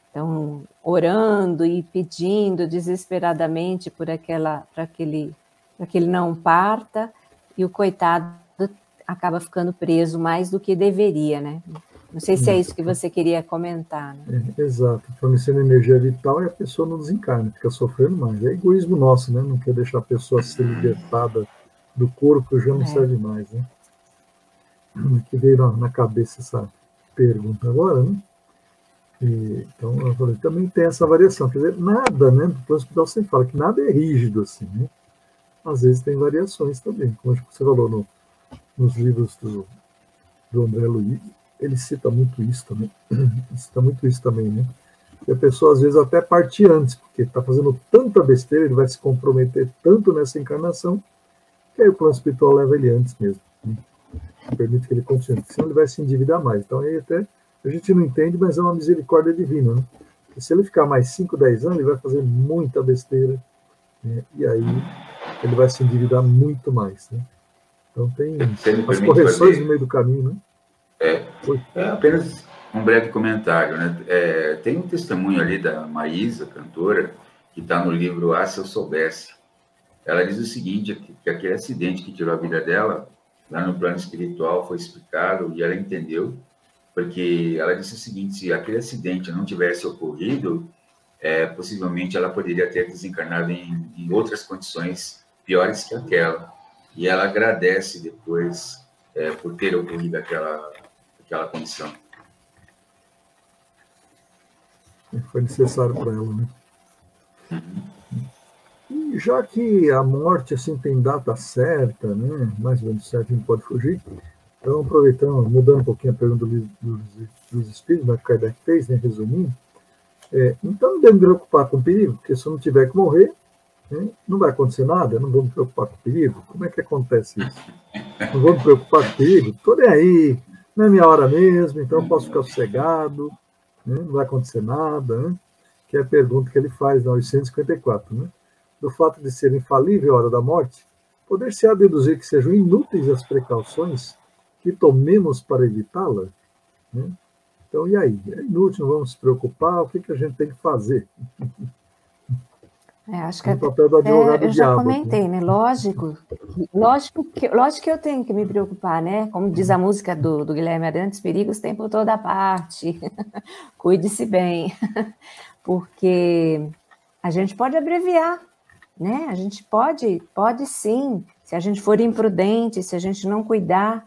Estão orando e pedindo desesperadamente para que ele não parta, e o coitado acaba ficando preso mais do que deveria, né? Não sei se é isso que você queria comentar, né? Exato, fornecendo energia vital e a pessoa não desencarna, fica sofrendo mais. É egoísmo nosso, né? Não quer deixar a pessoa ser libertada do corpo, já não serve mais, né? Que veio na cabeça essa pergunta agora, né? Então, eu falei, também tem essa variação, quer dizer, nada, né? No plano espiritual você fala que nada é rígido assim, né? Às vezes tem variações também, como você falou nos livros do André Luiz, ele cita muito isso também, né? E a pessoa às vezes até parte antes, porque está fazendo tanta besteira, ele vai se comprometer tanto nessa encarnação, que aí o plano espiritual leva ele antes mesmo, né? Permite que ele continue, senão ele vai se endividar mais. Então aí até a gente não entende, mas é uma misericórdia divina, né? Porque se ele ficar mais 5, 10 anos, ele vai fazer muita besteira, né? E aí ele vai se endividar muito mais, né? Então tem as correções no meio do caminho, né? Apenas um breve comentário, né? Tem um testemunho ali da Maísa, cantora, que está no livro Ah, Se Eu Soubesse. Ela diz o seguinte, que aquele acidente que tirou a vida dela, lá no plano espiritual, foi explicado e ela entendeu, porque ela disse o seguinte, se aquele acidente não tivesse ocorrido, possivelmente ela poderia ter desencarnado em outras condições piores que aquela. E ela agradece depois por ter ocorrido aquela condição. Foi necessário para ela, né? E já que a morte assim tem data certa, né? Mais ou menos certo, não pode fugir. Então, aproveitando, mudando um pouquinho a pergunta dos espíritos, mas que Kardec fez, né? Resumindo, então não deve me preocupar com o perigo, porque se eu não tiver que morrer, né, não vai acontecer nada, eu não vou me preocupar com o perigo. Como é que acontece isso? Não vou me preocupar com o perigo? Estou nem aí, não é minha hora mesmo, então eu posso ficar sossegado, né, não vai acontecer nada, né? Que é a pergunta que ele faz na 854, né? Do fato de ser infalível a hora da morte, poder-se-á deduzir que sejam inúteis as precauções que tomemos para evitá-la, né? Então, e aí? É inútil, não vamos se preocupar, o que a gente tem que fazer? Acho que o papel do advogado eu já diabo, comentei, né? Lógico que eu tenho que me preocupar, né? Como diz a música do Guilherme Arantes, perigos tem por toda parte. Cuide-se bem, porque a gente pode abreviar, né? A gente pode sim, se a gente for imprudente, se a gente não cuidar,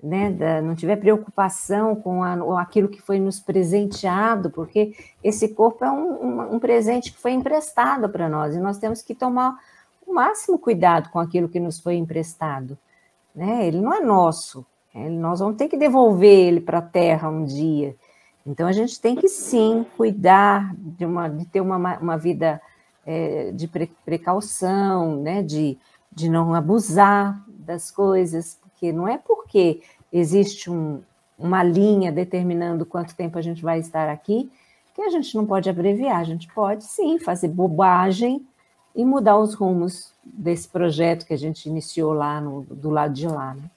né, não tiver preocupação com aquilo que foi nos presenteado, porque esse corpo é um presente que foi emprestado para nós, e nós temos que tomar o máximo cuidado com aquilo que nos foi emprestado, né? Ele não é nosso, nós vamos ter que devolver ele para a Terra um dia. Então a gente tem que sim cuidar de ter uma vida de precaução, né, de não abusar das coisas, porque não é porque existe uma linha determinando quanto tempo a gente vai estar aqui que a gente não pode abreviar, a gente pode sim fazer bobagem e mudar os rumos desse projeto que a gente iniciou lá do lado de lá, né?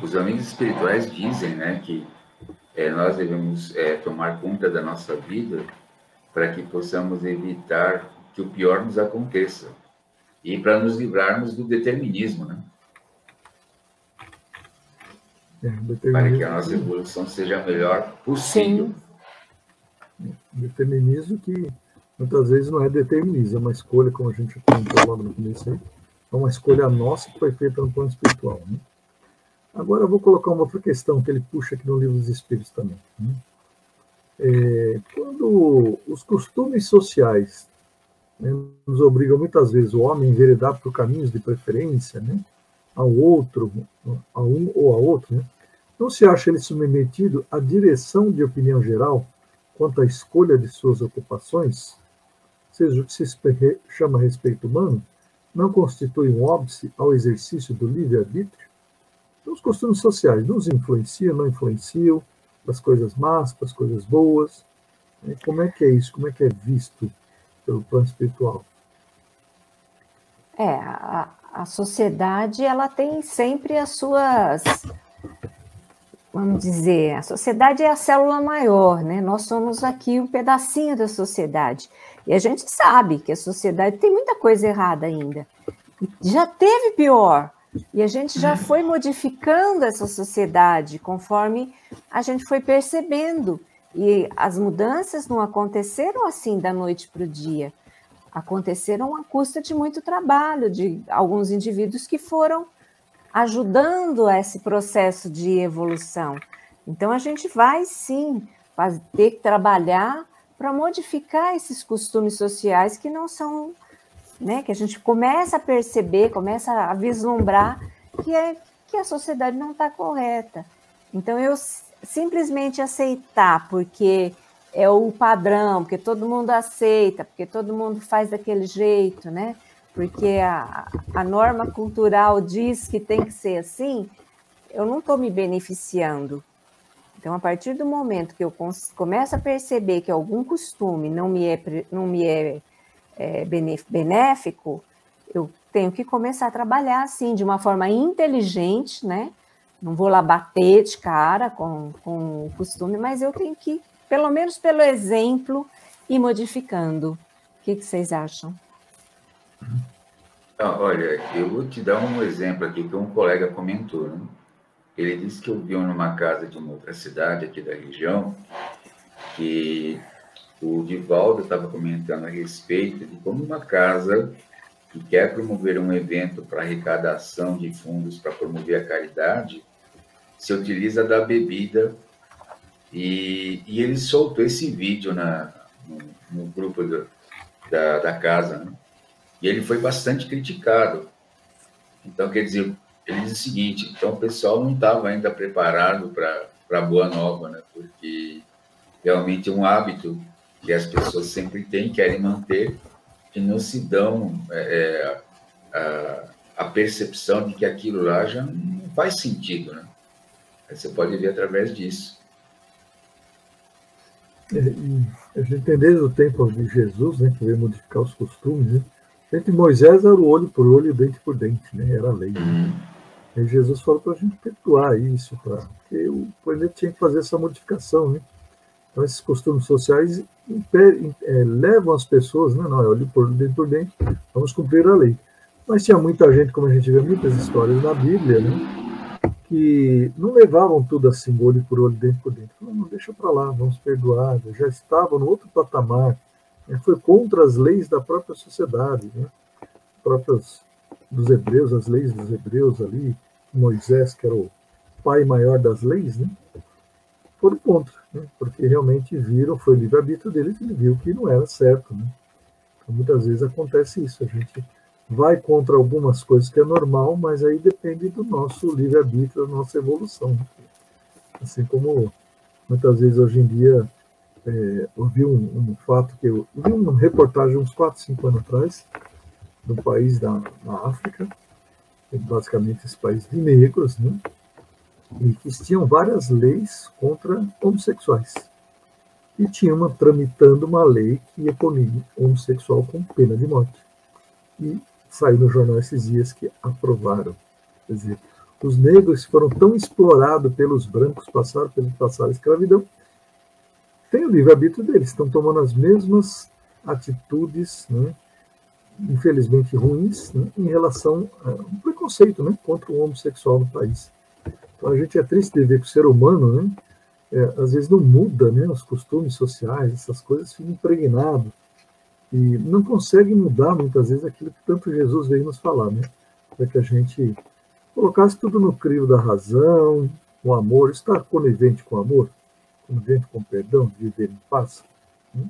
Os amigos espirituais dizem, né, que nós devemos tomar conta da nossa vida para que possamos evitar que o pior nos aconteça e para nos livrarmos do determinismo, né? Para que a nossa evolução seja a melhor possível. Determinismo que muitas vezes não é determinismo, é uma escolha, como a gente comentou logo no começo, é uma escolha nossa que foi feita no plano espiritual, né? Agora eu vou colocar uma outra questão que ele puxa aqui no Livro dos Espíritos também, né? Quando os costumes sociais, né, nos obrigam muitas vezes o homem a enveredar por caminhos de preferência, né, ao outro, a um ou a outro, né, não se acha ele submetido à direção de opinião geral quanto à escolha de suas ocupações? Se chama respeito humano, não constitui um óbice ao exercício do livre-arbítrio? Então, os costumes sociais nos influenciam, não influenciam, para as coisas más, para as coisas boas? Como é que é isso? Como é que é visto pelo plano espiritual? A sociedade, ela tem sempre vamos dizer, a sociedade é a célula maior, né? Nós somos aqui um pedacinho da sociedade. E a gente sabe que a sociedade tem muita coisa errada ainda. Já teve pior. E a gente já foi modificando essa sociedade conforme a gente foi percebendo. E as mudanças não aconteceram assim da noite para o dia. Aconteceram à custa de muito trabalho, de alguns indivíduos que foram ajudando a esse processo de evolução. Então, a gente vai, sim, ter que trabalhar para modificar esses costumes sociais que não são, né, que a gente começa a perceber, começa a vislumbrar que a sociedade não está correta. Então, eu simplesmente aceitar, porque é o padrão, porque todo mundo aceita, porque todo mundo faz daquele jeito, né? Porque a norma cultural diz que tem que ser assim, eu não estou me beneficiando. Então, a partir do momento que eu começo a perceber que algum costume não me é benéfico, eu tenho que começar a trabalhar assim, de uma forma inteligente, né? Não vou lá bater de cara com o costume, mas eu tenho que, pelo menos pelo exemplo, ir modificando. O que vocês acham? Olha, eu vou te dar um exemplo aqui que um colega comentou, né? Ele disse que ouviu numa casa de uma outra cidade aqui da região que o Divaldo estava comentando a respeito de como uma casa que quer promover um evento para arrecadação de fundos para promover a caridade se utiliza da bebida e ele soltou esse vídeo no grupo da casa, né? E ele foi bastante criticado. Então, quer dizer, ele diz o seguinte, então o pessoal não estava ainda preparado para a Boa Nova, né? Porque realmente é um hábito que as pessoas sempre têm, querem manter, e não se dão a percepção de que aquilo lá já não faz sentido, né? Aí você pode ver através disso. A gente tem desde o tempo de Jesus, né, que veio modificar os costumes, né? Entre Moisés era o olho por olho, dente por dente, né? Era a lei. Né? E Jesus falou para a gente perdoar isso, porque o planeta tinha que fazer essa modificação, né? Então, esses costumes sociais levam as pessoas, né? Não, é olho por olho, dente por dente, vamos cumprir a lei. Mas tinha muita gente, como a gente vê muitas histórias na Bíblia, né? Que não levavam tudo assim, olho por olho, dente por dente. Falaram, não, deixa para lá, vamos perdoar. Já estavam no outro patamar. Né? Foi contra as leis da própria sociedade, né? Próprias dos hebreus, as leis dos hebreus ali, Moisés, que era o pai maior das leis, né? Foram contra, né? Porque realmente viram, foi o livre-arbítrio deles, ele viu que não era certo, né? Então, muitas vezes acontece isso, a gente vai contra algumas coisas que é normal, mas aí depende do nosso livre-arbítrio, da nossa evolução. Assim como muitas vezes hoje em dia, eu vi um fato que eu vi uma reportagem uns 4, 5 anos atrás, de um país na África, basicamente esse país de negros, né? E que tinham várias leis contra homossexuais. E tinha tramitando uma lei que ia punir homossexual com pena de morte. E saiu no jornal esses dias que aprovaram. Quer dizer, os negros foram tão explorados pelos brancos, passaram a escravidão, tem o livre-arbítrio deles, estão tomando as mesmas atitudes, né, infelizmente ruins, né, em relação a um preconceito, né, contra o homossexual no país. Então a gente é triste de ver que o ser humano, né, às vezes não muda, né, os costumes sociais, essas coisas ficam impregnados. E não consegue mudar, muitas vezes, aquilo que tanto Jesus veio nos falar, né? Para que a gente colocasse tudo no crivo da razão, o amor, estar conivente com o amor, conivente com o perdão, viver em paz. Né?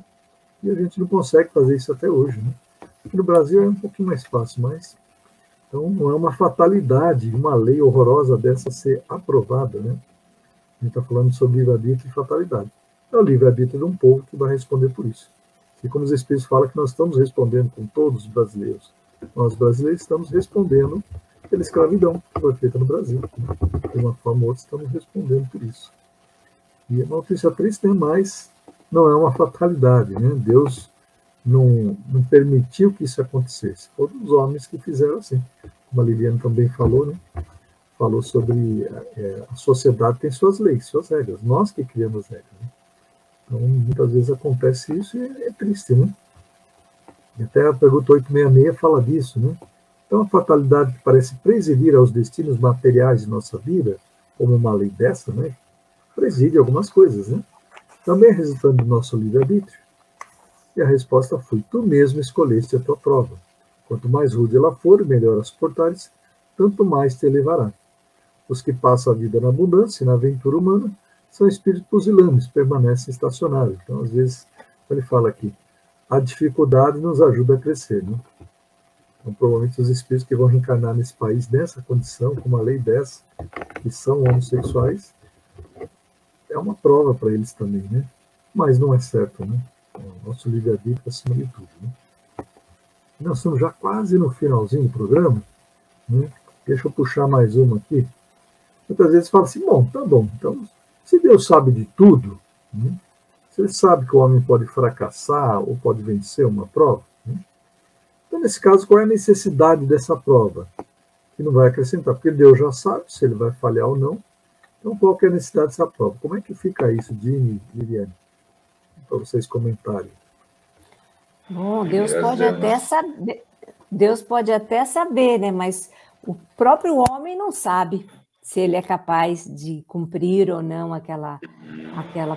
E a gente não consegue fazer isso até hoje, né? Aqui no Brasil é um pouquinho mais fácil, mas então não é uma fatalidade, uma lei horrorosa dessa ser aprovada, né? A gente está falando sobre livre-arbítrio e fatalidade. É o livre-arbítrio de um povo que vai responder por isso. E como os Espíritos falam que nós estamos respondendo com todos os brasileiros, nós brasileiros estamos respondendo pela escravidão que foi feita no Brasil. De uma forma ou outra, estamos respondendo por isso. E a notícia triste, né, mas não é uma fatalidade. Né? Deus não permitiu que isso acontecesse. Foram os homens que fizeram assim. Como a Liliane também falou, né? falou sobre a sociedade tem suas leis, suas regras, nós que criamos regras. Né? Então, muitas vezes acontece isso e é triste, né? E até a pergunta 866 fala disso, né? Então, a fatalidade que parece presidir aos destinos materiais de nossa vida, como uma lei dessa, né? Preside algumas coisas, né? Também resultando do nosso livre-arbítrio. E a resposta foi: tu mesmo escolheste a tua prova. Quanto mais rude ela for, melhor a suportares, tanto mais te elevará. Os que passam a vida na abundância e na aventura humana são espíritos pusilánimes, permanecem estacionários. Então, às vezes, ele fala aqui, a dificuldade nos ajuda a crescer, né? Então, provavelmente, os espíritos que vão reencarnar nesse país nessa condição, com uma lei dessa, que são homossexuais, é uma prova para eles também, né? Mas não é certo, né? O nosso livre-arbítrio acima de tudo, né? Nós estamos já quase no finalzinho do programa, né? Deixa eu puxar mais uma aqui. Muitas vezes fala assim, tá bom, então, se Deus sabe de tudo, né? Se ele sabe que o homem pode fracassar ou pode vencer uma prova, né? Então, nesse caso, qual é a necessidade dessa prova? Que não vai acrescentar, porque Deus já sabe se ele vai falhar ou não. Então, qual que é a necessidade dessa prova? Como é que fica isso, Jimmy e Liliane? Para vocês comentarem. Bom, Deus pode até saber, né? Mas o próprio homem não sabe se ele é capaz de cumprir ou não aquela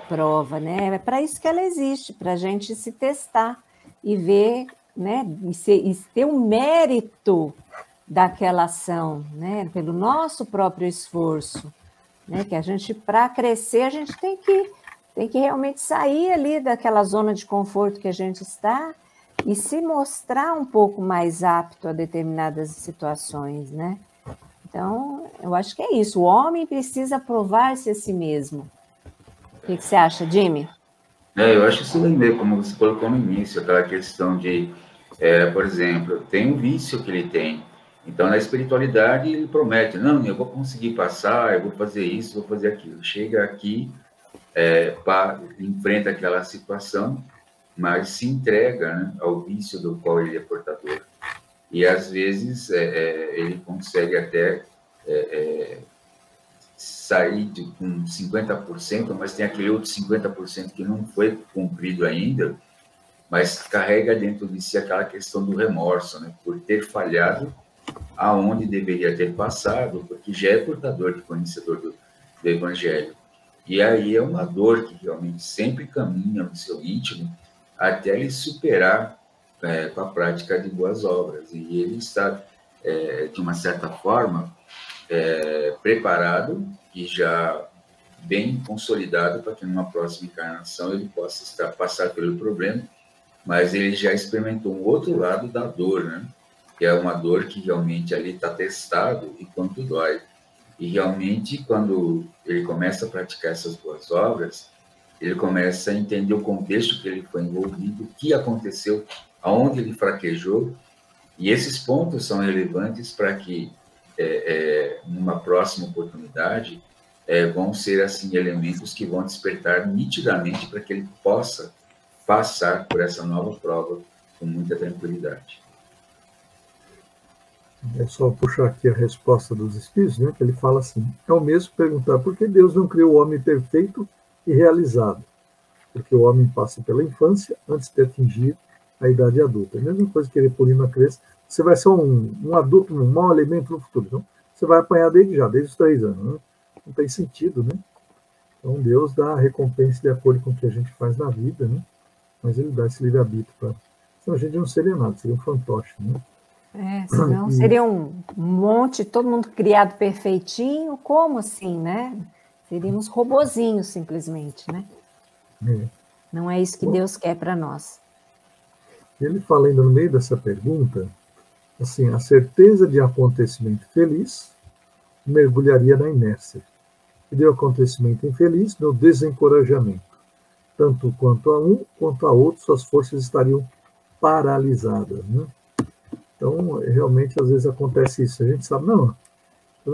prova, né? É para isso que ela existe, para a gente se testar e ver, né? E ter um mérito daquela ação, né? Pelo nosso próprio esforço, né? Que a gente, para crescer, a gente tem que realmente sair ali daquela zona de conforto que a gente está e se mostrar um pouco mais apto a determinadas situações, né? Então, eu acho que é isso. O homem precisa provar-se a si mesmo. O que você acha, Jimmy? Eu acho isso mesmo, como você colocou no início, aquela questão de, por exemplo, tem um vício que ele tem. Então, na espiritualidade, ele promete, não, eu vou conseguir passar, eu vou fazer isso, vou fazer aquilo. Chega aqui, enfrenta aquela situação, mas se entrega, né, ao vício do qual ele é portador. E, às vezes, ele consegue até sair com 50%, mas tem aquele outro 50% que não foi cumprido ainda, mas carrega dentro de si aquela questão do remorso, né, por ter falhado aonde deveria ter passado, porque já é portador de conhecedor do Evangelho. E aí é uma dor que realmente sempre caminha no seu íntimo até ele superar com a prática de boas obras. E ele está, de uma certa forma, preparado e já bem consolidado para que numa próxima encarnação ele possa passar pelo problema, mas ele já experimentou um outro lado da dor, né? Que é uma dor que realmente ali está testado e quanto dói. E realmente, quando ele começa a praticar essas boas obras, ele começa a entender o contexto que ele foi envolvido, o que aconteceu, aonde ele fraquejou, e esses pontos são relevantes para que, numa próxima oportunidade, vão ser, assim, elementos que vão despertar nitidamente para que ele possa passar por essa nova prova com muita tranquilidade. É só puxar aqui a resposta dos Espíritos, né, que ele fala assim, é o mesmo perguntar por que Deus não criou o homem perfeito e realizado? Porque o homem passa pela infância antes de atingir a idade adulta. É a mesma coisa que ele punir uma criança. Você vai ser um adulto, um mau elemento no futuro. Então, você vai apanhar desde os 3 anos. Né? Não tem sentido, né? Então, Deus dá a recompensa de acordo com o que a gente faz na vida, né? Mas ele dá esse livre-arbítrio para... Senão a gente não seria nada, seria um fantoche, né? Senão seria um monte, todo mundo criado perfeitinho, como assim, né? Seríamos robozinhos, simplesmente, né? Não é isso que Deus quer para nós. Ele fala ainda no meio dessa pergunta, assim, a certeza de acontecimento feliz mergulharia na inércia, e de acontecimento infeliz no desencorajamento. Tanto quanto a um, quanto a outro, suas forças estariam paralisadas, né? Então, realmente, às vezes acontece isso. A gente sabe, não,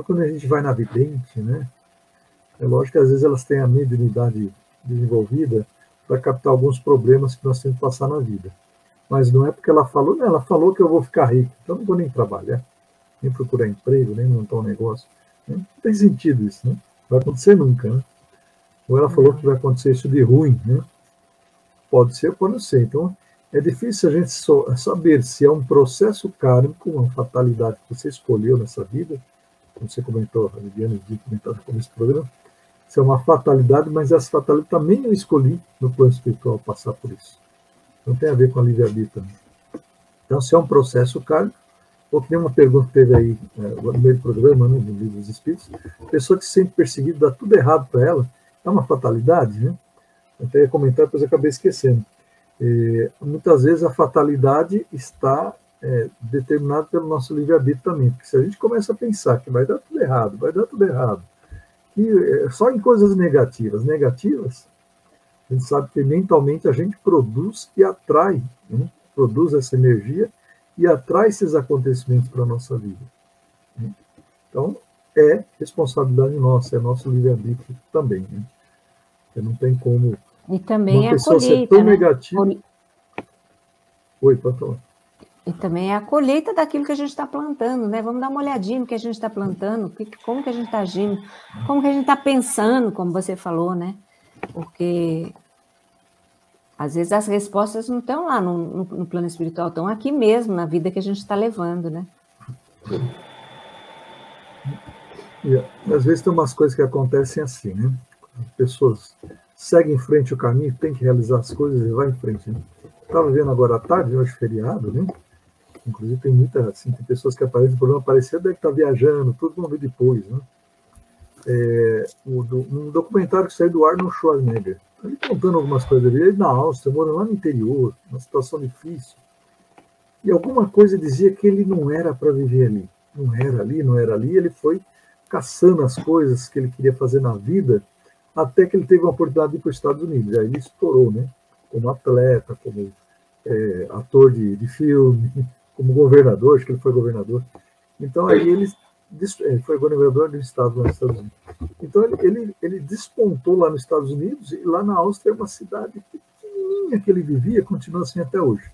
quando a gente vai na vidente, né? É lógico que às vezes elas têm a mediunidade desenvolvida para captar alguns problemas que nós temos que passar na vida. Mas não é porque ela falou, ela falou que eu vou ficar rico, então não vou nem trabalhar, nem procurar emprego, nem montar um negócio. Né? Não tem sentido isso, né? Não vai acontecer nunca, né? Ou ela falou que vai acontecer isso de ruim, né? Pode ser, pode não ser. Então, é difícil a gente saber se é um processo kármico, uma fatalidade que você escolheu nessa vida, como você comentou, a Viviane comentou no começo do programa, se é uma fatalidade, mas essa fatalidade também eu escolhi no plano espiritual passar por isso. Não tem a ver com a livre-arbítrio também. Então, se é um processo kármico, ou que nem uma pergunta que teve aí no meio do programa, né, no livro dos Espíritos, a pessoa que se sente perseguida, dá tudo errado para ela, é uma fatalidade, né? Eu até ia comentar, depois eu acabei esquecendo. Muitas vezes a fatalidade está determinada pelo nosso livre-arbítrio também, porque se a gente começa a pensar que vai dar tudo errado, que só em coisas negativas, a gente sabe que mentalmente a gente produz e atrai, né? Produz essa energia e atrai esses acontecimentos para a nossa vida. Né? Então, é responsabilidade nossa, é nosso livre-arbítrio também. Né? Porque não tem como E também uma é a pessoa ser colheita, tão né? negativa. Oi, pode falar. E também é a colheita daquilo que a gente está plantando, né? Vamos dar uma olhadinha no que a gente está plantando, como que a gente está agindo, como que a gente está pensando, como você falou, né? Porque às vezes as respostas não estão lá no plano espiritual, estão aqui mesmo, na vida que a gente está levando, né? E, às vezes tem umas coisas que acontecem assim, né? As pessoas seguem em frente o caminho, tem que realizar as coisas e vai em frente. Né? Estava vendo agora à tarde, hoje feriado, né? Inclusive tem tem pessoas que aparecem no programa aparecer, deve estar viajando, tudo vão ver depois, né? Um documentário que saiu do Arnold Schwarzenegger, ele contando algumas coisas dele, ele na Áustria, morando lá no interior, uma situação difícil, e alguma coisa dizia que ele não era para viver ali, não era ali, ele foi caçando as coisas que ele queria fazer na vida, até que ele teve uma oportunidade de ir para os Estados Unidos, aí ele estourou, né? Como atleta, como ator de filme, como governador, acho que ele foi governador. Então aí ele foi governador do estado lá nos Estados Unidos. Então ele despontou lá nos Estados Unidos, e lá na Áustria é uma cidade pequenininha que ele vivia, continua assim até hoje.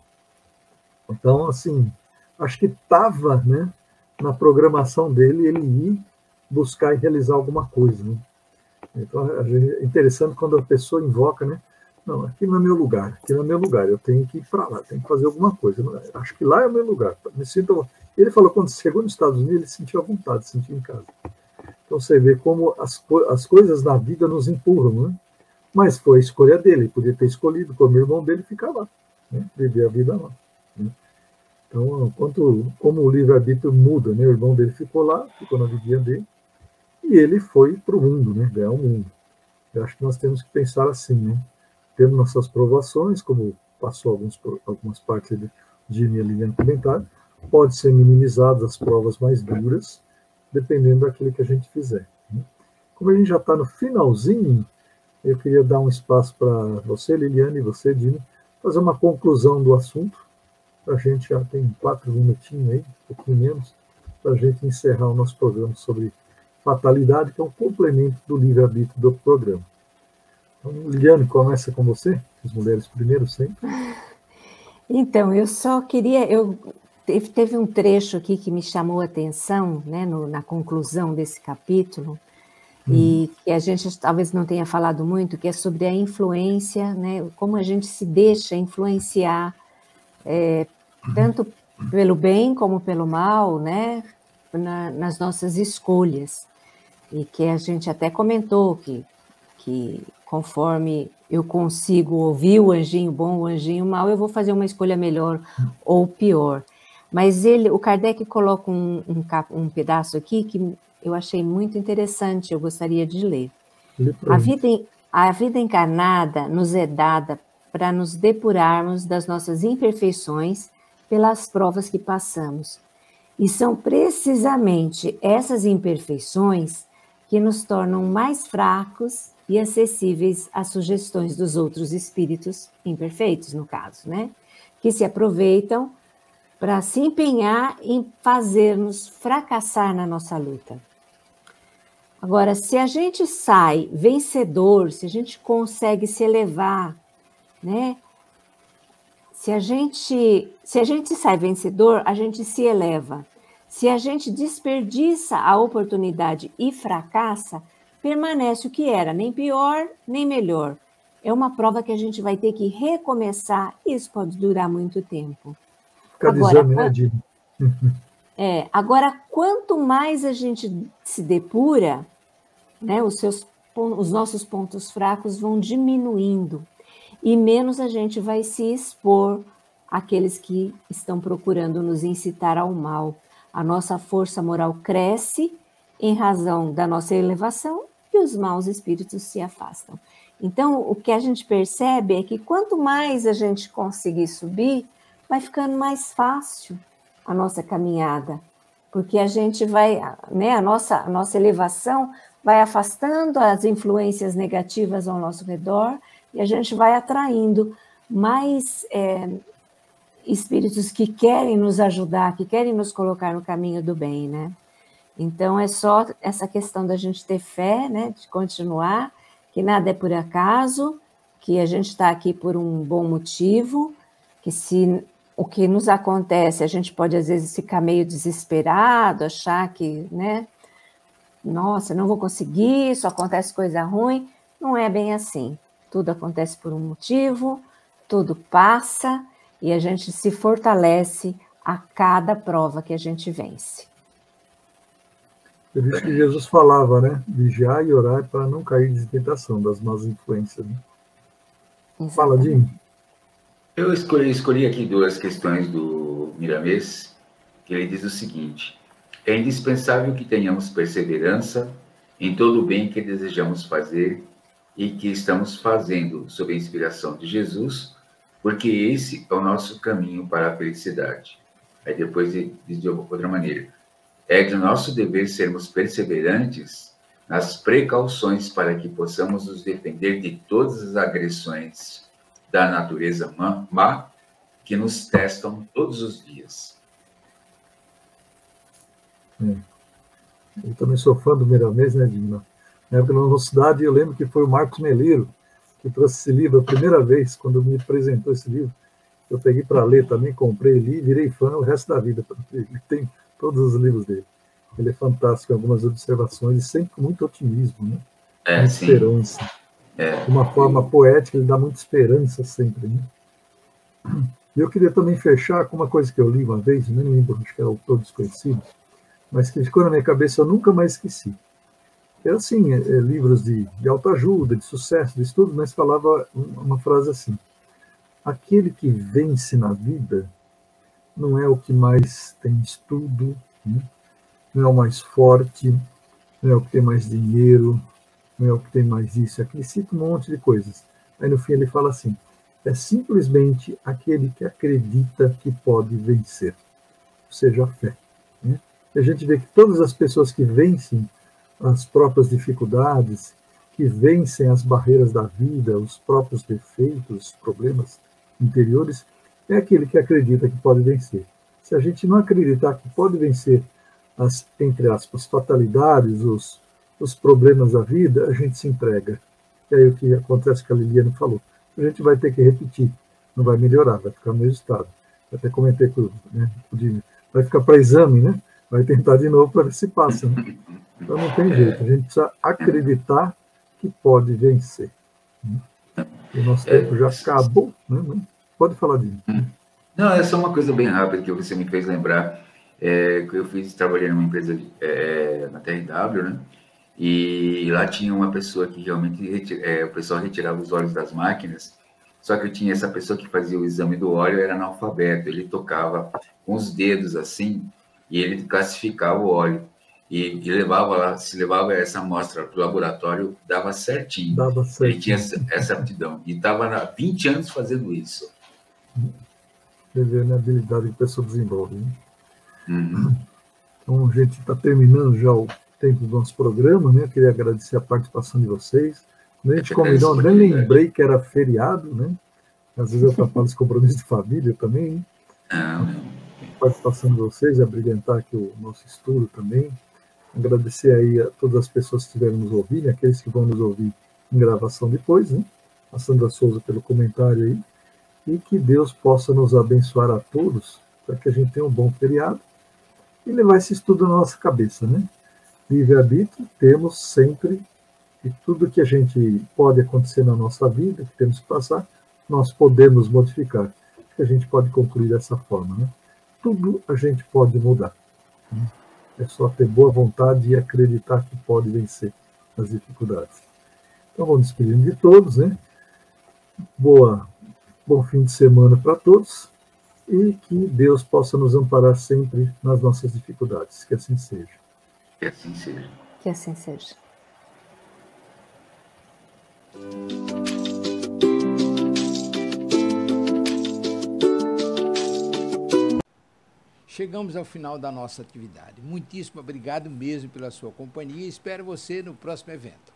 Então, assim, acho que estava, né, na programação dele ele ir buscar e realizar alguma coisa, né? Então é interessante quando a pessoa invoca, né? Não, aqui não é meu lugar, eu tenho que ir para lá, tenho que fazer alguma coisa. Acho que lá é o meu lugar. Me sinto... Ele falou que quando chegou nos Estados Unidos, ele sentiu à vontade, se sentiu em casa. Então você vê como as coisas na vida nos empurram, né? Mas foi a escolha dele, ele podia ter escolhido, como o irmão dele, ficar lá, né? Viver a vida lá. Né? Então, como o livre-arbítrio muda, né? O irmão dele ficou lá, ficou na vidinha dele, e ele foi para o mundo, né? Ganhar o mundo. Eu acho que nós temos que pensar assim, né? Temos nossas provações, como passou algumas partes de minha linha de comentário, pode ser minimizadas as provas mais duras, dependendo daquilo que a gente fizer. Né? Como a gente já está no finalzinho, eu queria dar um espaço para você, Liliane, e você, Dino, fazer uma conclusão do assunto. A gente já tem 4 minutinhos aí, um pouquinho menos, para a gente encerrar o nosso programa sobre fatalidade, que é um complemento do livre-arbítrio do programa. Então, Liliane, começa com você, as mulheres primeiro sempre. Então, eu só queria... Teve um trecho aqui que me chamou a atenção, né, na conclusão desse capítulo, e que a gente talvez não tenha falado muito, que é sobre a influência, né, como a gente se deixa influenciar, tanto pelo bem como pelo mal, né, nas nossas escolhas. E que a gente até comentou que conforme eu consigo ouvir o anjinho bom, o anjinho mau, eu vou fazer uma escolha melhor ou pior. Mas o Kardec coloca um pedaço aqui que eu achei muito interessante, eu gostaria de ler. A vida encarnada nos é dada para nos depurarmos das nossas imperfeições pelas provas que passamos. E são precisamente essas imperfeições que nos tornam mais fracos e acessíveis às sugestões dos outros espíritos imperfeitos, no caso, né? Que se aproveitam para se empenhar em fazer-nos fracassar na nossa luta. Agora, se a gente sai vencedor, se a gente consegue se elevar, né? Se a gente sai vencedor, a gente se eleva. Se a gente desperdiça a oportunidade e fracassa, permanece o que era, nem pior, nem melhor. É uma prova que a gente vai ter que recomeçar, e isso pode durar muito tempo. Ficar de exame, né, Dini? Agora, quanto mais a gente se depura, né, os nossos pontos fracos vão diminuindo, e menos a gente vai se expor àqueles que estão procurando nos incitar ao mal. A nossa força moral cresce em razão da nossa elevação e os maus espíritos se afastam. Então, o que a gente percebe é que quanto mais a gente conseguir subir, vai ficando mais fácil a nossa caminhada, porque a gente vai, né, a nossa elevação vai afastando as influências negativas ao nosso redor e a gente vai atraindo mais espíritos que querem nos ajudar, que querem nos colocar no caminho do bem, né? Então, é só essa questão da gente ter fé, né, de continuar, que nada é por acaso, que a gente está aqui por um bom motivo, que se o que nos acontece, a gente pode às vezes ficar meio desesperado, achar que, né, nossa, não vou conseguir, só acontece coisa ruim. Não é bem assim. Tudo acontece por um motivo, tudo passa e a gente se fortalece a cada prova que a gente vence. Por isso que Jesus falava, né? Vigiar e orar para não cair em tentação das más influências. Né? Fala, Jim. Eu escolhi aqui duas questões do Miramês, que ele diz o seguinte: é indispensável que tenhamos perseverança em todo o bem que desejamos fazer e que estamos fazendo sob a inspiração de Jesus, porque esse é o nosso caminho para a felicidade. Aí depois diz de outra maneira: é de nosso dever sermos perseverantes nas precauções para que possamos nos defender de todas as agressões da natureza má que nos testam todos os dias. Eu também sou fã do Miramês, né, Dina? Na época da universidade, eu lembro que foi o Marcos Meleiro que trouxe esse livro a primeira vez, quando me apresentou esse livro. Eu peguei para ler também, comprei, li, virei fã o resto da vida. Ele tem todos os livros dele. Ele é fantástico, algumas observações, e sempre com muito otimismo, né? Muita esperança. De uma forma poética, ele dá muita esperança sempre, né? E eu queria também fechar com uma coisa que eu li uma vez, nem lembro, acho que é autor desconhecido, mas que ficou na minha cabeça, eu nunca mais esqueci. Era assim, livros de autoajuda, de sucesso, de estudo, mas falava uma frase assim: aquele que vence na vida não é o que mais tem estudo, né? Não é o mais forte, não é o que tem mais dinheiro, não é o que tem mais isso. Aqui ele cita um monte de coisas. Aí no fim ele fala assim: é simplesmente aquele que acredita que pode vencer, ou seja, a fé. Né? E a gente vê que todas as pessoas que vencem as próprias dificuldades, que vencem as barreiras da vida, os próprios defeitos, os problemas interiores, é aquele que acredita que pode vencer. Se a gente não acreditar que pode vencer as, entre aspas, fatalidades, os problemas da vida, a gente se entrega. E aí o que acontece que a Liliane falou, a gente vai ter que repetir, não vai melhorar, vai ficar no mesmo estado. Eu até comentei com o Dini, vai ficar para exame, né? Vai tentar de novo para ver se passa. Né? Então não tem jeito, a gente precisa acreditar que pode vencer. Né? E o nosso tempo já acabou, né? Pode falar, Dini. Não, é só uma coisa bem rápida que você me fez lembrar, que eu trabalhei numa empresa na TRW, né? E lá tinha uma pessoa que realmente o pessoal retirava os óleos das máquinas, só que tinha essa pessoa que fazia o exame do óleo, era analfabeto, ele tocava com os dedos assim, e ele classificava o óleo, e levava lá, se levava essa amostra para o laboratório, dava certinho. Ele tinha essa aptidão, e estava há 20 anos fazendo isso. Você vê a habilidade que a pessoa desenvolve. Né? Uhum. Então, a gente está terminando já o tempo do nosso programa, né? Eu queria agradecer a participação de vocês. Quando a gente combinou, eu nem lembrei que era feriado, né? Às vezes eu atrapalho os compromissos de família também. Hein? A participação de vocês, abrilhantar aqui o nosso estudo também. Agradecer aí a todas as pessoas que estiveram nos ouvindo, aqueles que vão nos ouvir em gravação depois, né? A Sandra Souza pelo comentário aí. E que Deus possa nos abençoar a todos, para que a gente tenha um bom feriado. e levar esse estudo na nossa cabeça, né? Livre-arbítrio temos sempre, e tudo que a gente pode acontecer na nossa vida, que temos que passar, nós podemos modificar. Acho que a gente pode concluir dessa forma, né? Tudo a gente pode mudar. Né? É só ter boa vontade e acreditar que pode vencer as dificuldades. Então vamos despedindo de todos, né? Bom fim de semana para todos e que Deus possa nos amparar sempre nas nossas dificuldades. Que assim seja. Que assim seja. Que assim seja. Chegamos ao final da nossa atividade. Muitíssimo obrigado mesmo pela sua companhia e espero você no próximo evento.